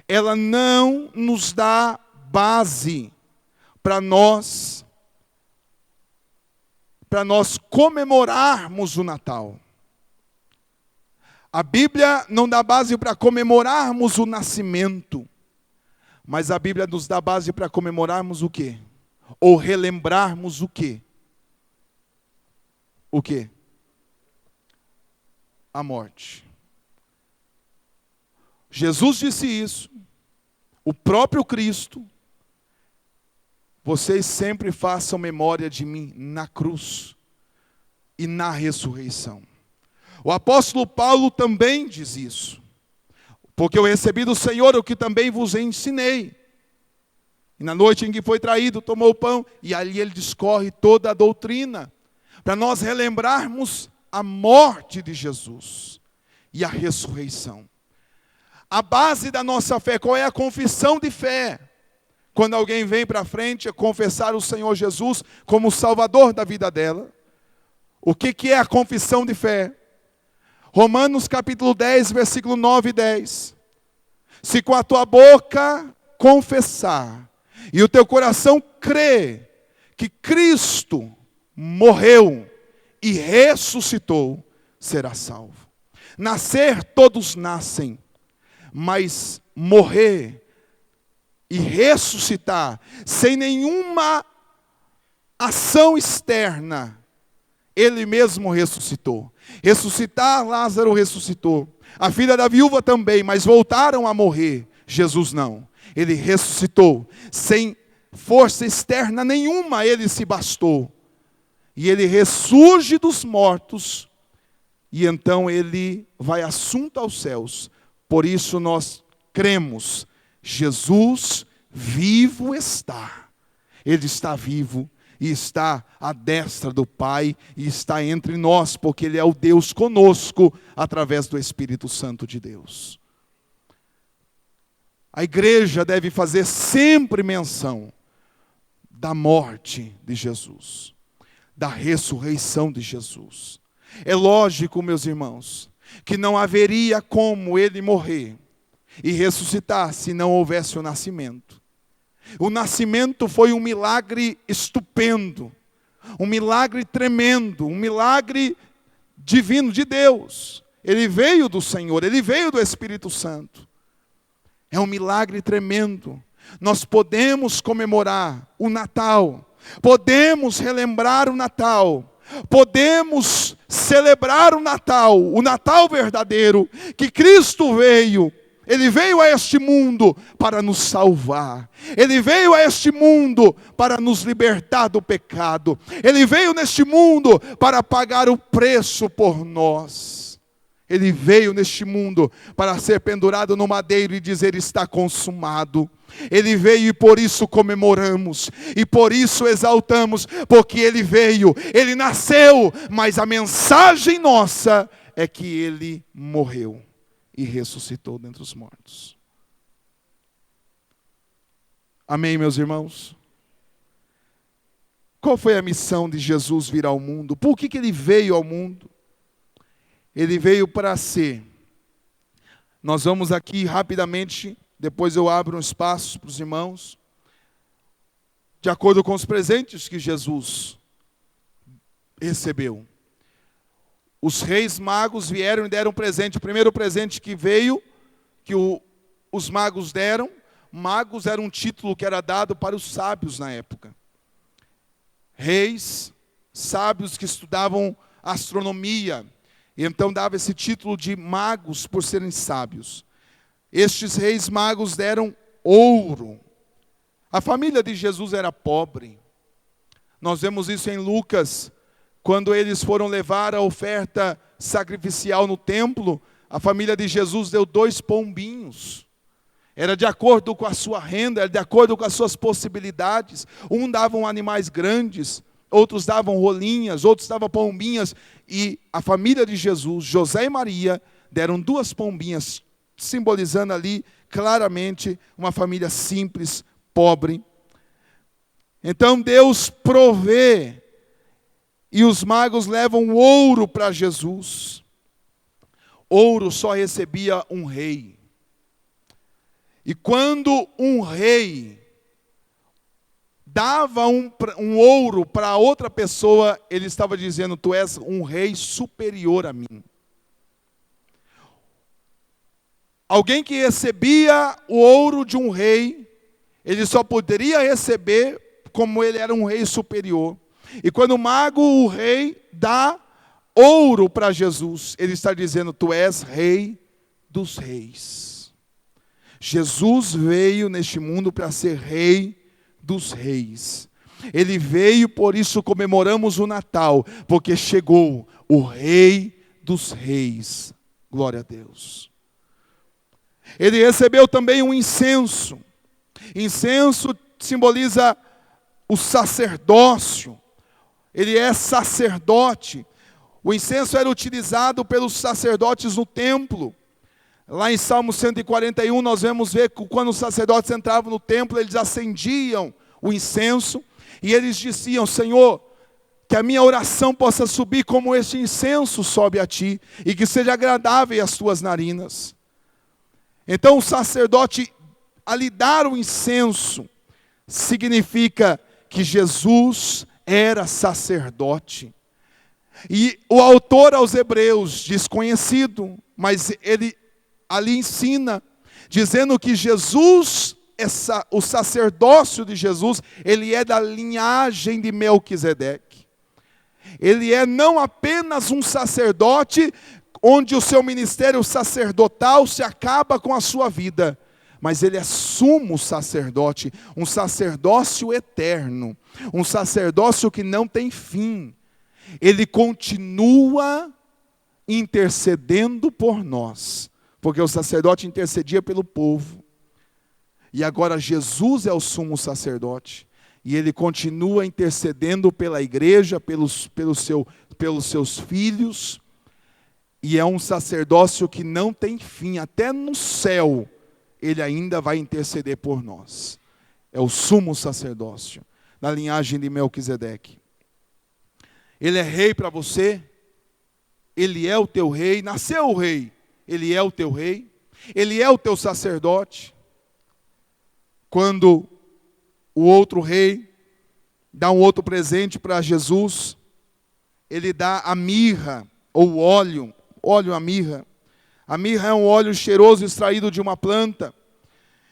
ela não nos dá base para nós comemorarmos o Natal. A Bíblia não dá base para comemorarmos o nascimento, mas a Bíblia nos dá base para comemorarmos o quê? Ou relembrarmos o quê? O quê? A morte. Jesus disse isso, o próprio Cristo: vocês sempre façam memória de mim na cruz e na ressurreição. O apóstolo Paulo também diz isso: porque eu recebi do Senhor o que também vos ensinei. E na noite em que foi traído, tomou o pão, e ali ele discorre toda a doutrina, para nós relembrarmos a morte de Jesus e a ressurreição. A base da nossa fé, qual é a confissão de fé? Quando alguém vem para frente a confessar o Senhor Jesus como o Salvador da vida dela, o que é a confissão de fé? Romanos capítulo 10, versículo 9 e 10. Se com a tua boca confessar e o teu coração crer que Cristo morreu e ressuscitou, será salvo. Nascer, todos nascem, mas morrer e ressuscitar sem nenhuma ação externa, Ele mesmo ressuscitou. Ressuscitar, Lázaro ressuscitou. A filha da viúva também, mas voltaram a morrer. Jesus não. Ele ressuscitou sem força externa nenhuma, ele se bastou. E ele ressurge dos mortos, e então ele vai assunto aos céus. Por isso nós cremos, Jesus vivo está. Ele está vivo e está à destra do Pai e está entre nós, porque Ele é o Deus conosco através do Espírito Santo de Deus. A igreja deve fazer sempre menção da morte de Jesus, da ressurreição de Jesus. É lógico, meus irmãos, que não haveria como Ele morrer e ressuscitar se não houvesse o nascimento. O nascimento foi um milagre estupendo, um milagre tremendo, um milagre divino de Deus. Ele veio do Senhor, Ele veio do Espírito Santo. É um milagre tremendo. Nós podemos comemorar o Natal, podemos relembrar o Natal, podemos celebrar o Natal verdadeiro, que Cristo veio. Ele veio a este mundo para nos salvar. Ele veio a este mundo para nos libertar do pecado. Ele veio neste mundo para pagar o preço por nós. Ele veio neste mundo para ser pendurado no madeiro e dizer: está consumado. Ele veio e por isso comemoramos, e por isso exaltamos, porque Ele veio, Ele nasceu, mas a mensagem nossa é que Ele morreu e ressuscitou dentre os mortos. Amém, meus irmãos? Qual foi a missão de Jesus vir ao mundo? Por que Ele veio ao mundo? Ele veio para ser. Nós vamos aqui rapidamente, depois eu abro um espaço para os irmãos, de acordo com os presentes que Jesus recebeu. Os reis magos vieram e deram presente. O primeiro presente que veio, que os magos deram, magos era um título que era dado para os sábios na época. Reis, sábios que estudavam astronomia, e então dava esse título de magos por serem sábios. Estes reis magos deram ouro. A família de Jesus era pobre. Nós vemos isso em Lucas. Quando eles foram levar a oferta sacrificial no templo, a família de Jesus deu 2 pombinhos. Era de acordo com a sua renda, era de acordo com as suas possibilidades. Um davam animais grandes, outros davam rolinhas, outros davam pombinhas. E a família de Jesus, José e Maria, deram 2 pombinhas, simbolizando ali claramente uma família simples, pobre. Então Deus provê. E os magos levam ouro para Jesus. Ouro só recebia um rei. E quando um rei dava um ouro para outra pessoa, ele estava dizendo: tu és um rei superior a mim. Alguém que recebia o ouro de um rei, ele só poderia receber como ele era um rei superior. E quando o mago, o rei, dá ouro para Jesus, ele está dizendo: tu és rei dos reis. Jesus veio neste mundo para ser rei dos reis. Ele veio, por isso comemoramos o Natal, porque chegou o rei dos reis. Glória a Deus. Ele recebeu também um incenso. Incenso simboliza o sacerdócio. Ele é sacerdote. O incenso era utilizado pelos sacerdotes no templo. Lá em Salmo 141 nós vemos ver que quando os sacerdotes entravam no templo, eles acendiam o incenso e eles diziam: Senhor, que a minha oração possa subir como este incenso sobe a ti, e que seja agradável às tuas narinas. Então o sacerdote, ali dar o incenso, significa que Jesus era sacerdote. E o autor aos Hebreus, desconhecido, mas ele ali ensina, dizendo que Jesus, o sacerdócio de Jesus, ele é da linhagem de Melquisedeque. Ele é não apenas um sacerdote, onde o seu ministério sacerdotal se acaba com a sua vida, mas ele é sumo sacerdote, um sacerdócio eterno, um sacerdócio que não tem fim. Ele continua intercedendo por nós, porque o sacerdote intercedia pelo povo, e agora Jesus é o sumo sacerdote, e ele continua intercedendo pela igreja, pelos seus filhos, e é um sacerdócio que não tem fim, até no céu ele ainda vai interceder por nós. É o sumo sacerdócio, na linhagem de Melquisedeque. Ele é rei para você, ele é o teu rei, nasceu o rei, ele é o teu rei, ele é o teu sacerdote. Quando o outro rei dá um outro presente para Jesus, ele dá a mirra, ou óleo, a mirra. A mirra é um óleo cheiroso extraído de uma planta,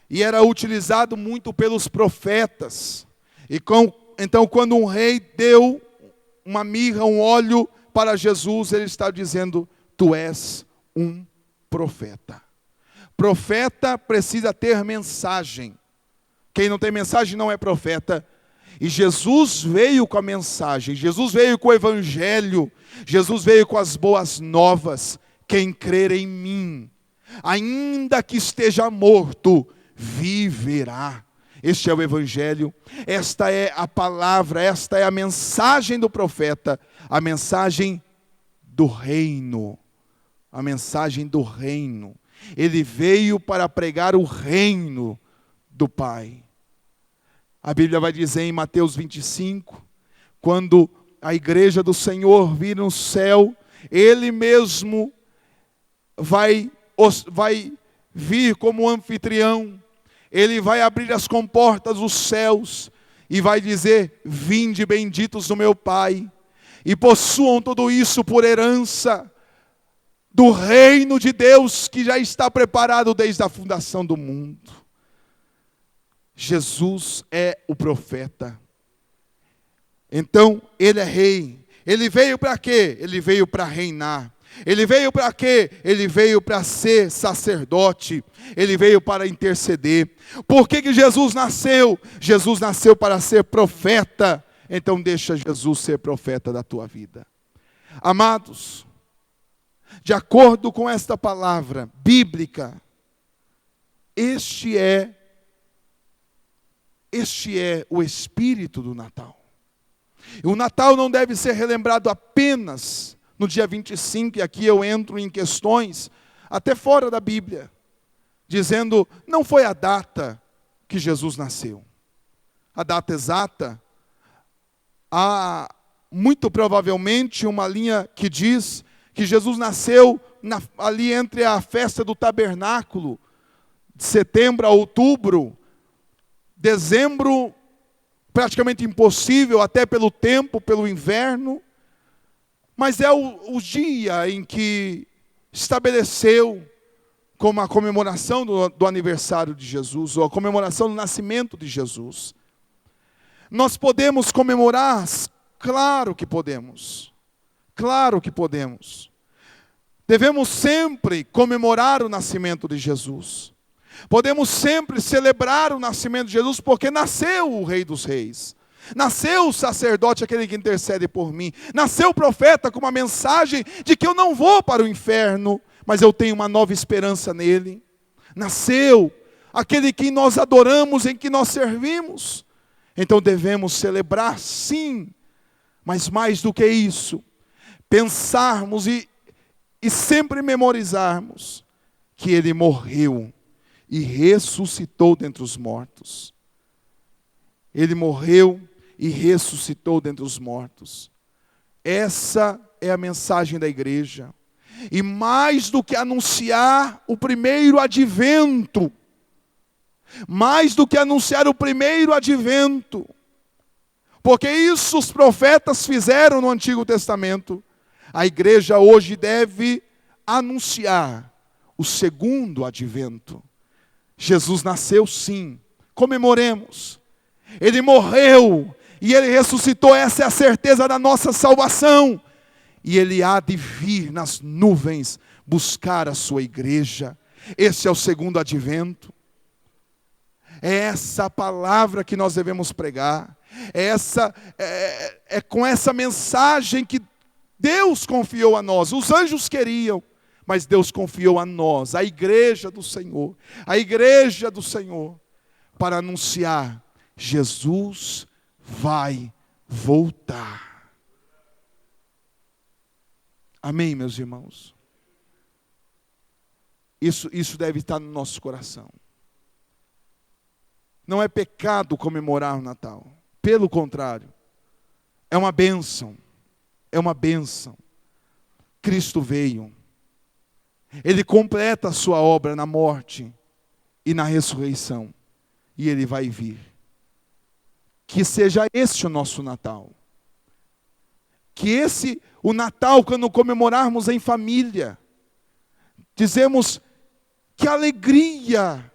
e era utilizado muito pelos profetas. Então, quando um rei deu uma mirra, um óleo para Jesus, ele está dizendo: tu és um profeta. Profeta precisa ter mensagem. Quem não tem mensagem não é profeta. E Jesus veio com a mensagem, Jesus veio com o evangelho, Jesus veio com as boas novas. Quem crer em mim, ainda que esteja morto, viverá. Este é o evangelho, esta é a palavra, esta é a mensagem do profeta, a mensagem do reino, a mensagem do reino. Ele veio para pregar o reino do Pai. A Bíblia vai dizer em Mateus 25, quando a igreja do Senhor vir no céu, Ele mesmo vai vir como anfitrião, Ele vai abrir as comportas dos céus e vai dizer: vinde benditos do meu Pai, e possuam tudo isso por herança do reino de Deus que já está preparado desde a fundação do mundo. Jesus é o profeta. Então, ele é rei. Ele veio para quê? Ele veio para reinar. Ele veio para quê? Ele veio para ser sacerdote. Ele veio para interceder. Por que Jesus nasceu? Jesus nasceu para ser profeta. Então deixa Jesus ser profeta da tua vida. Amados, de acordo com esta palavra bíblica, este é o espírito do Natal. E o Natal não deve ser relembrado apenas no dia 25, e aqui eu entro em questões até fora da Bíblia, dizendo, não foi a data que Jesus nasceu. A data exata, há muito provavelmente uma linha que diz que Jesus nasceu ali entre a festa do tabernáculo, de setembro a outubro. Dezembro, praticamente impossível, até pelo tempo, pelo inverno. Mas é o dia em que estabeleceu como a comemoração do aniversário de Jesus, ou a comemoração do nascimento de Jesus. Nós podemos comemorar? Claro que podemos. Claro que podemos. Devemos sempre comemorar o nascimento de Jesus. Podemos sempre celebrar o nascimento de Jesus, porque nasceu o Rei dos Reis. Nasceu o sacerdote, aquele que intercede por mim. Nasceu o profeta com uma mensagem de que eu não vou para o inferno, mas eu tenho uma nova esperança nele. Nasceu aquele que nós adoramos, em que nós servimos. Então devemos celebrar, sim, mas mais do que isso, pensarmos e sempre memorizarmos que ele morreu e ressuscitou dentre os mortos. Ele morreu e ressuscitou dentre os mortos. Essa é a mensagem da igreja. E mais do que anunciar o primeiro advento, porque isso os profetas fizeram no Antigo Testamento, a igreja hoje deve anunciar o segundo advento. Jesus nasceu, sim, comemoremos. Ele morreu e ele ressuscitou, essa é a certeza da nossa salvação. E ele há de vir nas nuvens buscar a sua igreja. Esse é o segundo advento. É essa palavra que nós devemos pregar. É com essa mensagem que Deus confiou a nós. Os anjos queriam, mas Deus confiou a nós, a igreja do Senhor. A igreja do Senhor, para anunciar: Jesus vai voltar. Amém, meus irmãos? Isso deve estar no nosso coração. Não é pecado comemorar o Natal. Pelo contrário, é uma bênção. É uma bênção. Cristo veio. Ele completa a sua obra na morte e na ressurreição. E Ele vai vir. Que seja esse o nosso Natal. Que o Natal, quando comemorarmos em família, dizemos: que alegria,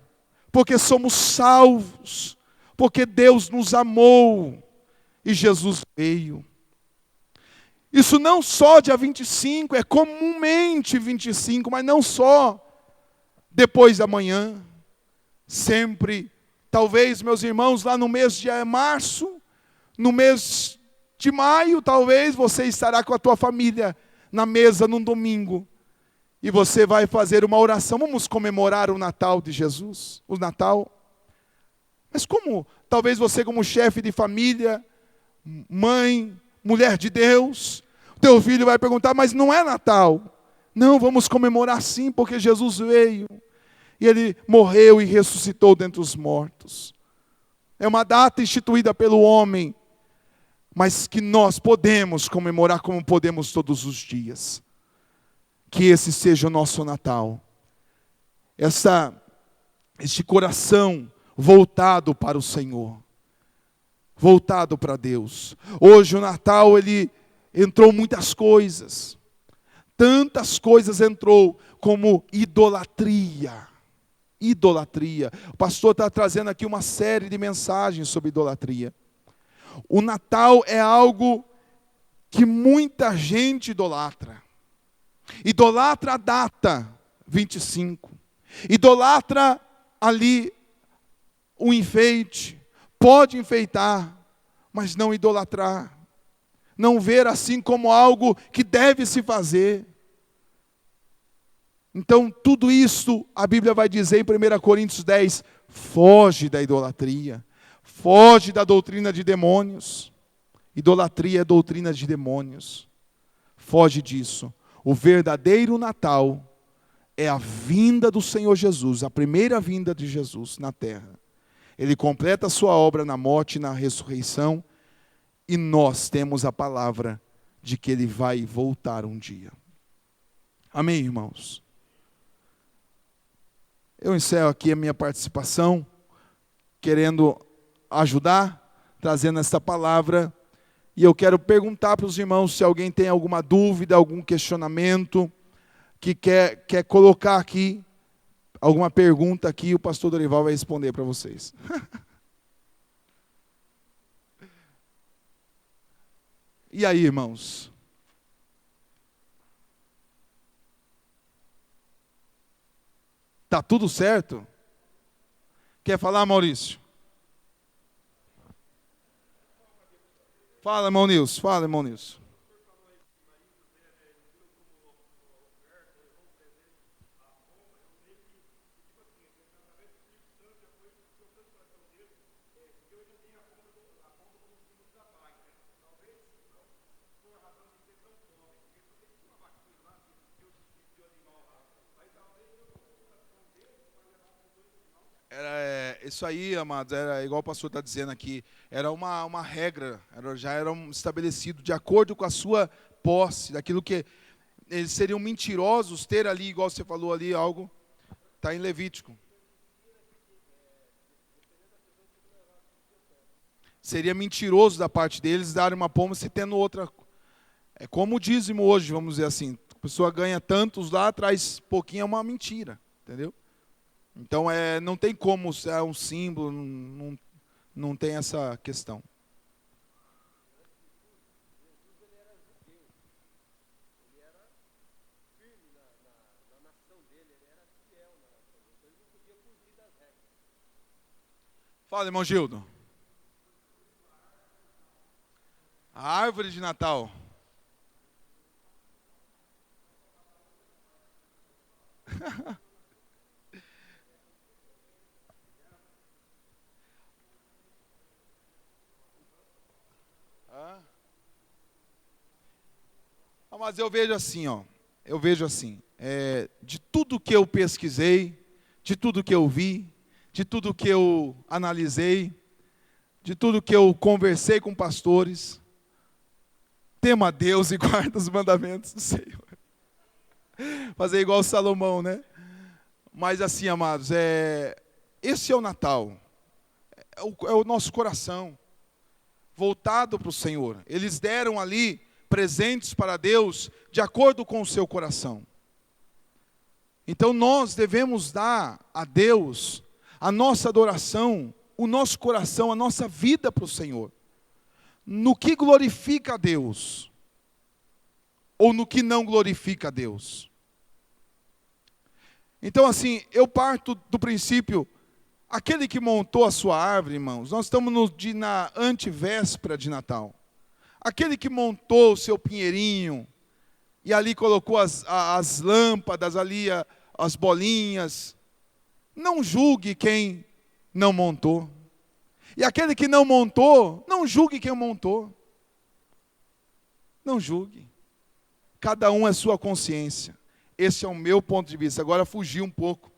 porque somos salvos, porque Deus nos amou e Jesus veio. Isso não só dia 25, é comumente 25, mas não só depois da manhã. Sempre, talvez, meus irmãos, lá no mês de março, no mês de maio, talvez você estará com a tua família na mesa num domingo. E você vai fazer uma oração. Vamos comemorar o Natal de Jesus, o Natal. Mas como? Talvez você, como chefe de família, mãe, mulher de Deus, teu filho vai perguntar: mas não é Natal? Não, vamos comemorar sim, porque Jesus veio. E Ele morreu e ressuscitou dentre os mortos. É uma data instituída pelo homem, mas que nós podemos comemorar como podemos todos os dias. Que esse seja o nosso Natal. Este coração voltado para o Senhor. Voltado para Deus. Hoje o Natal, ele entrou muitas coisas. Tantas coisas entrou, como idolatria. Idolatria. O pastor está trazendo aqui uma série de mensagens sobre idolatria. O Natal é algo que muita gente idolatra. Idolatra a data 25. Idolatra ali o enfeite. Pode enfeitar, mas não idolatrar. Não ver assim como algo que deve se fazer. Então tudo isso a Bíblia vai dizer em 1 Coríntios 10. Foge da idolatria. Foge da doutrina de demônios. Idolatria é doutrina de demônios. Foge disso. O verdadeiro Natal é a vinda do Senhor Jesus, a primeira vinda de Jesus na terra. Ele completa a sua obra na morte e na ressurreição, e nós temos a palavra de que Ele vai voltar um dia. Amém, irmãos? Eu encerro aqui a minha participação, querendo ajudar, trazendo essa palavra. E eu quero perguntar para os irmãos se alguém tem alguma dúvida, algum questionamento, que quer colocar aqui, alguma pergunta aqui, o pastor Dorival vai responder para vocês. E aí, irmãos? Tá tudo certo? Quer falar, Maurício? Fala, irmão Nilson. Fala, irmão Nilson. Isso aí, amados, era igual o pastor está dizendo aqui, era uma regra, já era estabelecido de acordo com a sua posse, daquilo que eles seriam mentirosos ter ali, igual você falou ali, algo, está em Levítico. Seria mentiroso da parte deles darem uma pomba se tendo outra. É como o dízimo hoje, vamos dizer assim, a pessoa ganha tantos lá, traz pouquinho, é uma mentira, entendeu? Então, não tem como, é um símbolo, não tem essa questão. Fala, irmão Gildo. A árvore de Natal. Mas eu vejo assim, de tudo que eu pesquisei, de tudo que eu vi, de tudo que eu analisei, de tudo que eu conversei com pastores, tema a Deus e guarda os mandamentos do Senhor. Fazer igual Salomão, né? Mas assim, amados, esse é o Natal, é o nosso coração voltado para o Senhor. Eles deram ali presentes para Deus de acordo com o seu coração. Então nós devemos dar a Deus a nossa adoração, o nosso coração, a nossa vida para o Senhor. No que glorifica a Deus, ou no que não glorifica a Deus. Então assim, eu parto do princípio, aquele que montou a sua árvore, irmãos, nós estamos na antevéspera de Natal. Aquele que montou o seu pinheirinho, e ali colocou as lâmpadas, ali as bolinhas, não julgue quem não montou. E aquele que não montou, não julgue quem montou. Não julgue. Cada um é sua consciência. Esse é o meu ponto de vista. Agora fugi um pouco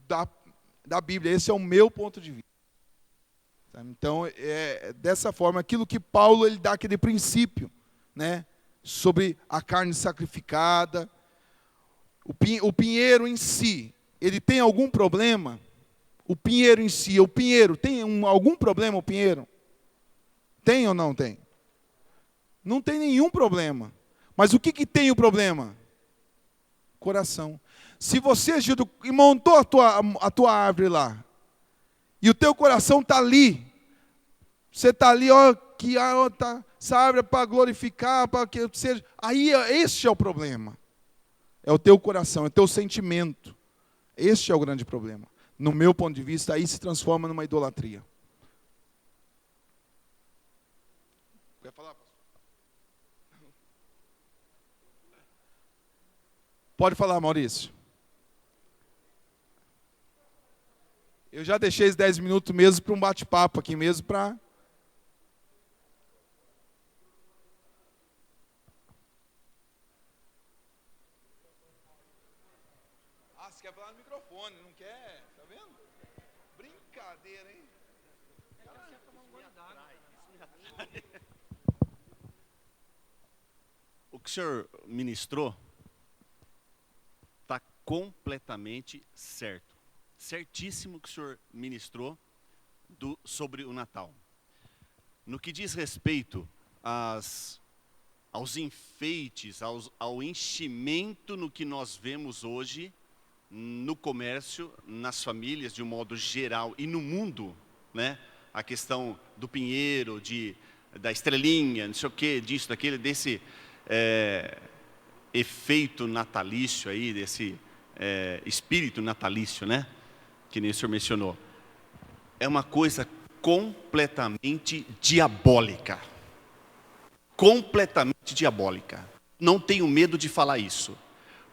da Bíblia. Esse é o meu ponto de vista. Então, é dessa forma, aquilo que Paulo ele dá aquele princípio, né, sobre a carne sacrificada, o pinheiro em si, ele tem algum problema? O pinheiro em si, tem algum problema o pinheiro? Tem ou não tem? Não tem nenhum problema. Mas o que tem o problema? Coração. Se você, Gildo, montou a tua árvore lá, e o teu coração está ali, você está ali, essa árvore é para glorificar, para que seja. Aí, este é o problema. É o teu coração, é o teu sentimento. Este é o grande problema. No meu ponto de vista, aí se transforma numa idolatria. Quer falar, pastor? Pode falar, Maurício. Eu já deixei os 10 minutos mesmo para um bate-papo aqui mesmo para... Você quer falar no microfone, não quer? Tá vendo? Brincadeira, hein? O que o senhor ministrou está completamente certo. Certíssimo que o senhor ministrou sobre o Natal. No que diz respeito aos enfeites, ao enchimento no que nós vemos hoje, no comércio, nas famílias de um modo geral e no mundo, né? A questão do pinheiro, da estrelinha, não sei o que, disso, daquele, desse efeito natalício aí, desse espírito natalício, né? Que nem o senhor mencionou. É uma coisa completamente diabólica. Completamente diabólica. Não tenho medo de falar isso.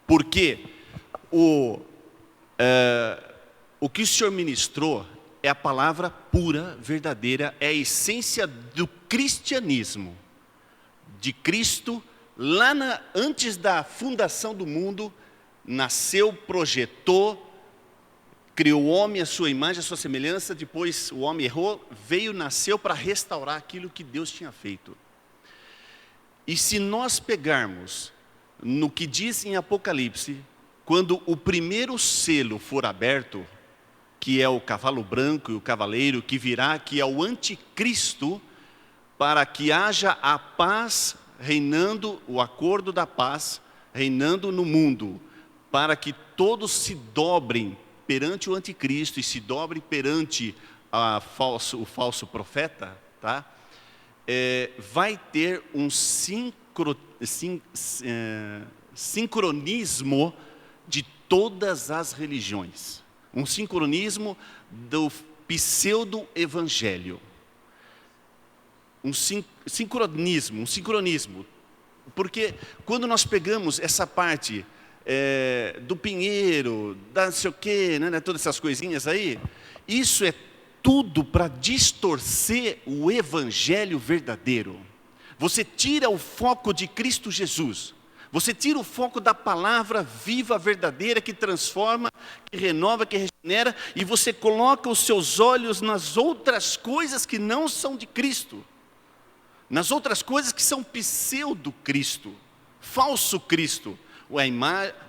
Porque o que o senhor ministrou é a palavra pura, verdadeira, é a essência do cristianismo. De Cristo, lá antes da fundação do mundo, nasceu, projetou, criou o homem à sua imagem, à sua semelhança, depois o homem errou, nasceu para restaurar aquilo que Deus tinha feito. E se nós pegarmos no que diz em Apocalipse, quando o primeiro selo for aberto, que é o cavalo branco e o cavaleiro que virá, que é o anticristo, para que haja a paz reinando, o acordo da paz reinando no mundo, para que todos se dobrem perante o anticristo e se dobrem perante o falso profeta, tá? Vai ter um sincronismo de todas as religiões. Um sincronismo pseudo-evangelho. Um sincronismo. Porque quando nós pegamos essa parte do pinheiro, da não sei o quê, né, todas essas coisinhas aí, isso é tudo para distorcer o evangelho verdadeiro. Você tira o foco de Cristo Jesus. Você tira o foco da palavra viva, verdadeira, que transforma, que renova, que regenera, e você coloca os seus olhos nas outras coisas que não são de Cristo. Nas outras coisas que são pseudo-Cristo, falso Cristo.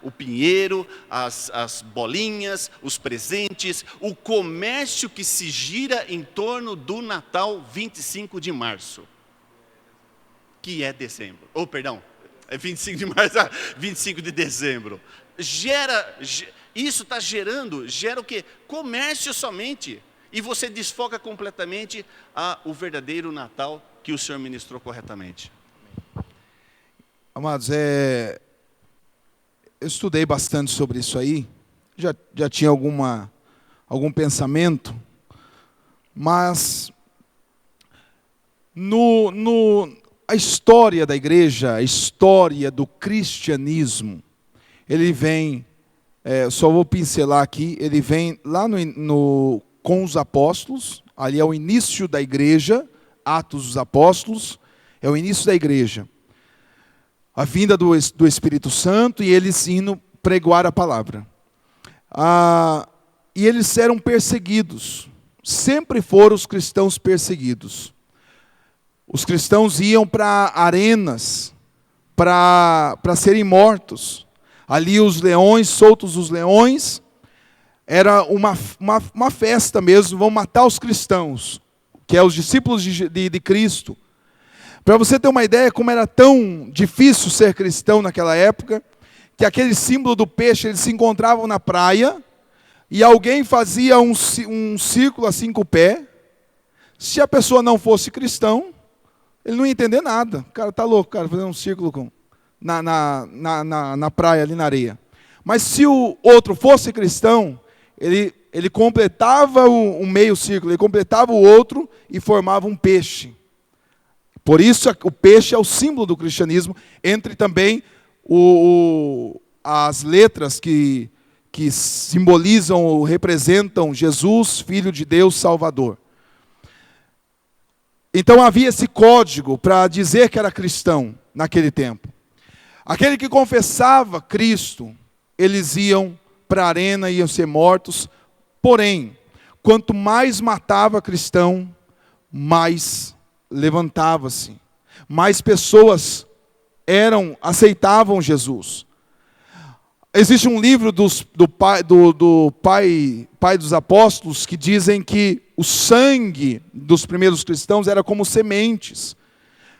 O pinheiro, as bolinhas, os presentes, o comércio que se gira em torno do Natal 25 de março, que é dezembro. É 25 de março, 25 de dezembro. Isso está gera o quê? Comércio somente. E você desfoca completamente o verdadeiro Natal que o Senhor ministrou corretamente. Amados, eu estudei bastante sobre isso aí, já tinha algum pensamento, mas a história da igreja, a história do cristianismo, ele vem, só vou pincelar aqui, ele vem lá com os apóstolos, ali é o início da igreja, Atos dos Apóstolos, é o início da igreja. A vinda do Espírito Santo e eles indo pregoar a palavra. E eles eram perseguidos. Sempre foram os cristãos perseguidos. Os cristãos iam para arenas para serem mortos. Ali os leões, soltos os leões, era uma festa mesmo, vão matar os cristãos, que é os discípulos de Cristo. Para você ter uma ideia como era tão difícil ser cristão naquela época, que aquele símbolo do peixe, eles se encontravam na praia, e alguém fazia um círculo assim com o pé. Se a pessoa não fosse cristão, ele não ia entender nada. O cara está louco, cara, fazendo um círculo na praia, ali na areia. Mas se o outro fosse cristão, ele completava o meio círculo, ele completava o outro e formava um peixe. Por isso o peixe é o símbolo do cristianismo, entre também as letras que simbolizam ou representam Jesus, Filho de Deus, Salvador. Então havia esse código para dizer que era cristão naquele tempo. Aquele que confessava Cristo, eles iam para a arena, iam ser mortos. Porém, quanto mais matava cristão, mais levantava-se. Mais pessoas aceitavam Jesus. Existe um livro do pai dos apóstolos que dizem que o sangue dos primeiros cristãos era como sementes.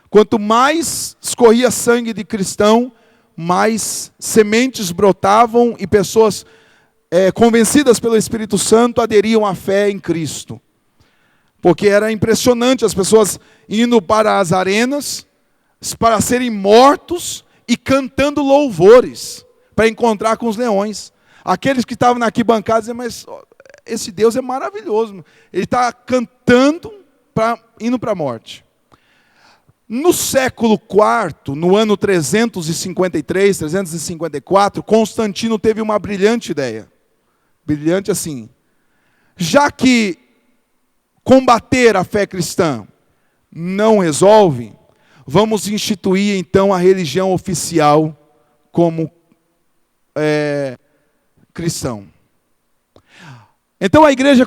Quanto mais escorria sangue de cristão, mais sementes brotavam e pessoas convencidas pelo Espírito Santo aderiam à fé em Cristo. Porque era impressionante as pessoas indo para as arenas para serem mortos e cantando louvores para encontrar com os leões. Aqueles que estavam na arquibancada diziam, mas esse Deus é maravilhoso. Ele está cantando, indo para a morte. No século IV, no ano 353, 354, Constantino teve uma brilhante ideia. Brilhante assim. Já que combater a fé cristã não resolve, vamos instituir então a religião oficial como cristão. Então a igreja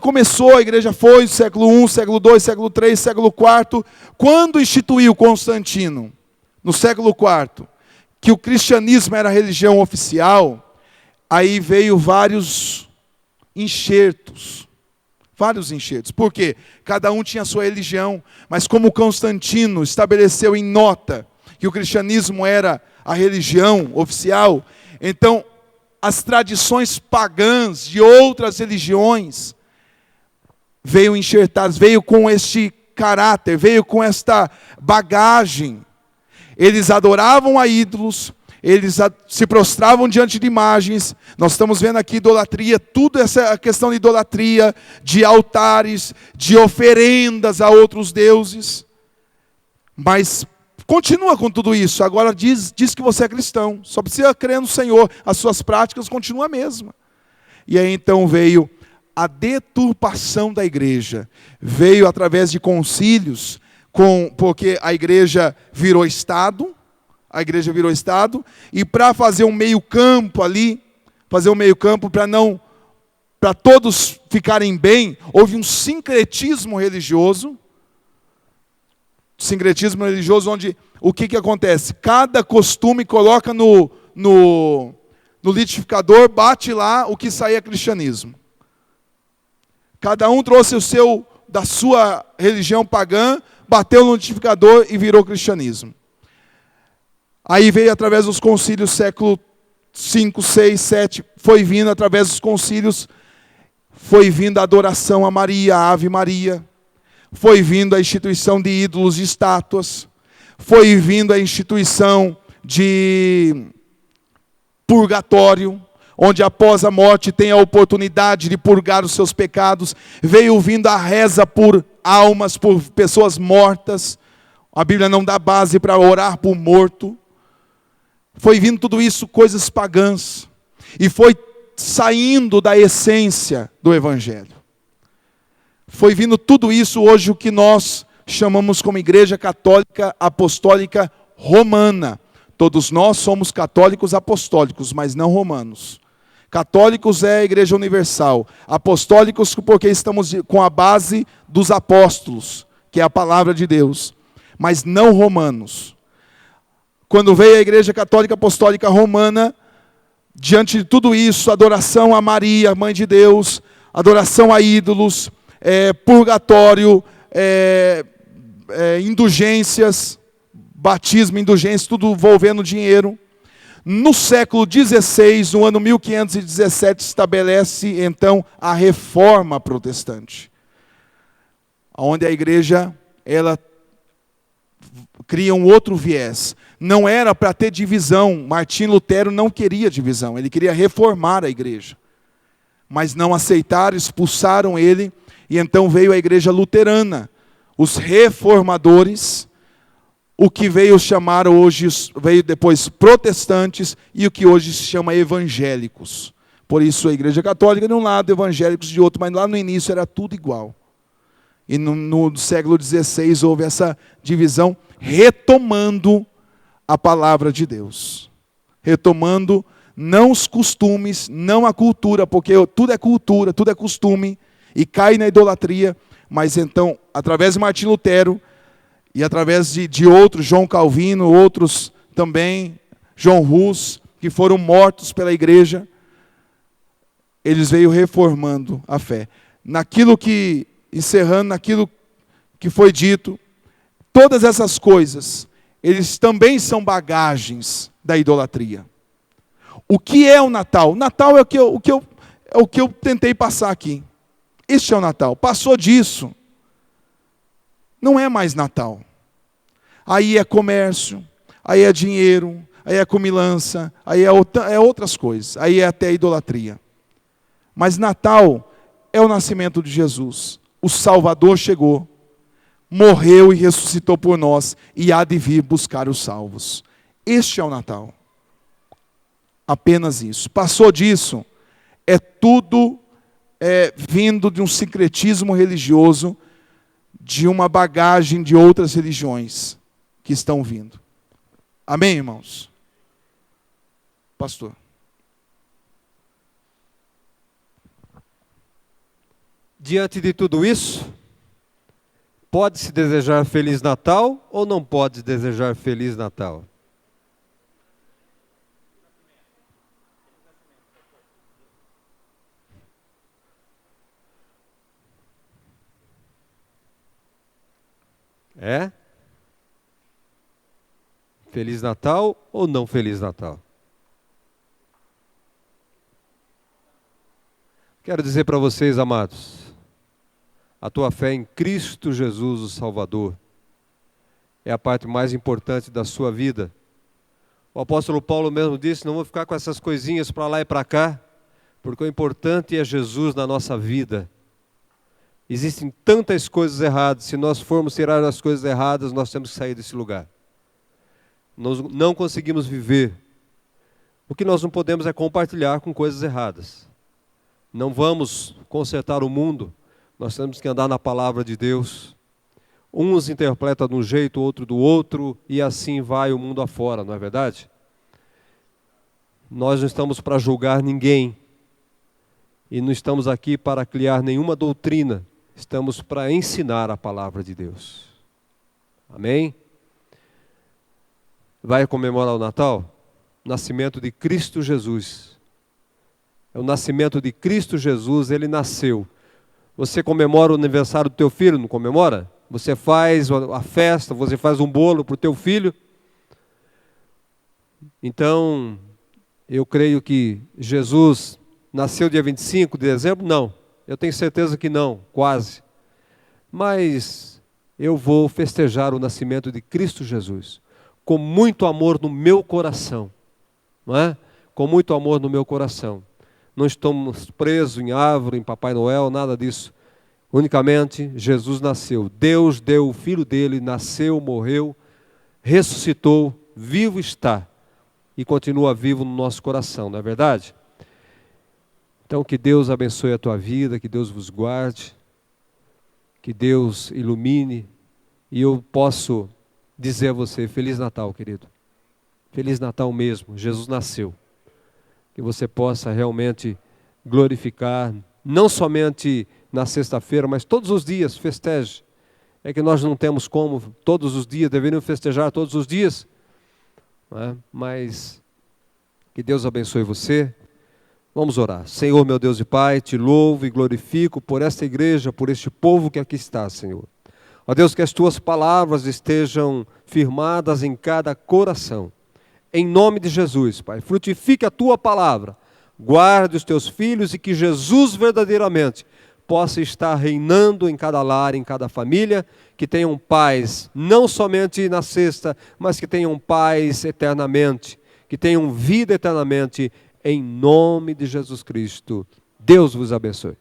foi, século I, século II, século III, século IV. Quando instituiu Constantino, no século IV, que o cristianismo era a religião oficial, aí veio vários enxertos. Por quê? Cada um tinha a sua religião, mas como Constantino estabeleceu em nota que o cristianismo era a religião oficial, então as tradições pagãs de outras religiões veio enxertadas, veio com este caráter, veio com esta bagagem. Eles adoravam a ídolos, Eles se prostravam diante de imagens. Nós estamos vendo aqui idolatria, tudo essa questão de idolatria, de altares, de oferendas a outros deuses. Mas continua com tudo isso. Agora diz que você é cristão. Só precisa crer no Senhor. As suas práticas continuam a mesma. E aí então veio a deturpação da igreja. Veio através de concílios, porque a igreja virou Estado. A igreja virou Estado. E para fazer um meio campo ali, para todos ficarem bem, houve um sincretismo religioso. Sincretismo religioso, onde o que acontece? Cada costume coloca no liquidificador, bate lá, o que saía é cristianismo. Cada um trouxe da sua religião pagã, bateu no liquidificador e virou cristianismo. Aí veio através dos concílios, século 5, 6, 7, foi vindo através dos concílios, foi vindo a adoração a Maria, a Ave Maria. Foi vindo a instituição de ídolos e estátuas. Foi vindo a instituição de purgatório, onde após a morte tem a oportunidade de purgar os seus pecados. Veio vindo a reza por almas, por pessoas mortas. A Bíblia não dá base para orar por morto. Foi vindo tudo isso, coisas pagãs. E foi saindo da essência do Evangelho. Foi vindo tudo isso hoje o que nós chamamos como Igreja Católica Apostólica Romana. Todos nós somos católicos apostólicos, mas não romanos. Católicos é a Igreja Universal. Apostólicos porque estamos com a base dos apóstolos, que é a palavra de Deus. Mas não romanos. Quando veio a Igreja Católica Apostólica Romana, diante de tudo isso, adoração a Maria, Mãe de Deus, adoração a ídolos, purgatório, indulgências, batismo, indulgência, tudo envolvendo dinheiro. No século XVI, no ano 1517, estabelece então a Reforma Protestante, onde a igreja ela cria um outro viés. Não era para ter divisão. Martinho Lutero não queria divisão, ele queria reformar a igreja. Mas não aceitaram, expulsaram ele. E então veio a igreja luterana, os reformadores, o que veio chamar hoje, veio depois protestantes, e o que hoje se chama evangélicos. Por isso a igreja católica de um lado, evangélicos de outro, mas lá no início era tudo igual. E no século XVI houve essa divisão, retomando a palavra de Deus. Retomando não os costumes, não a cultura, porque tudo é cultura, tudo é costume, e cai na idolatria, mas então, através de Martinho Lutero, e através de outros, João Calvino, outros também, João Hus, que foram mortos pela igreja, eles veio reformando a fé. Encerrando naquilo que foi dito, todas essas coisas, eles também são bagagens da idolatria. O que é o Natal? O Natal é o que eu tentei passar aqui. Este é o Natal. Passou disso, não é mais Natal. Aí é comércio, aí é dinheiro, aí é comilança, aí é outras coisas, aí é até idolatria. Mas Natal é o nascimento de Jesus. O Salvador chegou, morreu e ressuscitou por nós, e há de vir buscar os salvos. Este é o Natal. Apenas isso. Passou disso, é tudo vindo de um sincretismo religioso, de uma bagagem de outras religiões que estão vindo. Amém, irmãos? Pastor. Diante de tudo isso, pode-se desejar Feliz Natal ou não pode desejar Feliz Natal? É? Feliz Natal ou não Feliz Natal? Quero dizer para vocês, amados, a tua fé em Cristo Jesus, o Salvador, é a parte mais importante da sua vida, O apóstolo Paulo mesmo disse, não vou ficar com essas coisinhas para lá e para cá, porque o importante é Jesus na nossa vida. Existem tantas coisas erradas, se nós formos tirar as coisas erradas, nós temos que sair desse lugar. Nós não conseguimos viver. O que nós não podemos é compartilhar com coisas erradas. Não vamos consertar o mundo, nós temos que andar na palavra de Deus. Uns interpretam de um jeito, outro do outro, e assim vai o mundo afora, não é verdade? Nós não estamos para julgar ninguém, e não estamos aqui para criar nenhuma doutrina, estamos para ensinar a palavra de Deus. Amém? Vai comemorar o Natal? Nascimento de Cristo Jesus. É o nascimento de Cristo Jesus, ele nasceu. Você comemora o aniversário do teu filho, não comemora? Você faz a festa, você faz um bolo para o teu filho. Então, eu creio que Jesus nasceu dia 25 de dezembro? Não, eu tenho certeza que não, quase. Mas eu vou festejar o nascimento de Cristo Jesus, com muito amor no meu coração, não é? Com muito amor no meu coração. Não estamos presos em árvore, em Papai Noel, nada disso. Unicamente, Jesus nasceu. Deus deu o Filho dele, nasceu, morreu, ressuscitou, vivo está. E continua vivo no nosso coração, não é verdade? Então, que Deus abençoe a tua vida, que Deus vos guarde, que Deus ilumine. E eu posso dizer a você, Feliz Natal, querido. Feliz Natal mesmo, Jesus nasceu. Que você possa realmente glorificar, não somente na sexta-feira, mas todos os dias festeje. É que nós não temos como todos os dias, deveríamos festejar todos os dias, não é? Mas que Deus abençoe você. Vamos orar. Senhor, meu Deus e Pai, te louvo e glorifico por esta igreja, por este povo que aqui está, Senhor. Ó Deus, que as tuas palavras estejam firmadas em cada coração. Em nome de Jesus, Pai, frutifique a tua palavra, guarde os teus filhos e que Jesus verdadeiramente possa estar reinando em cada lar, em cada família, que tenham paz, não somente na sexta, mas que tenham paz eternamente, que tenham vida eternamente, em nome de Jesus Cristo. Deus vos abençoe.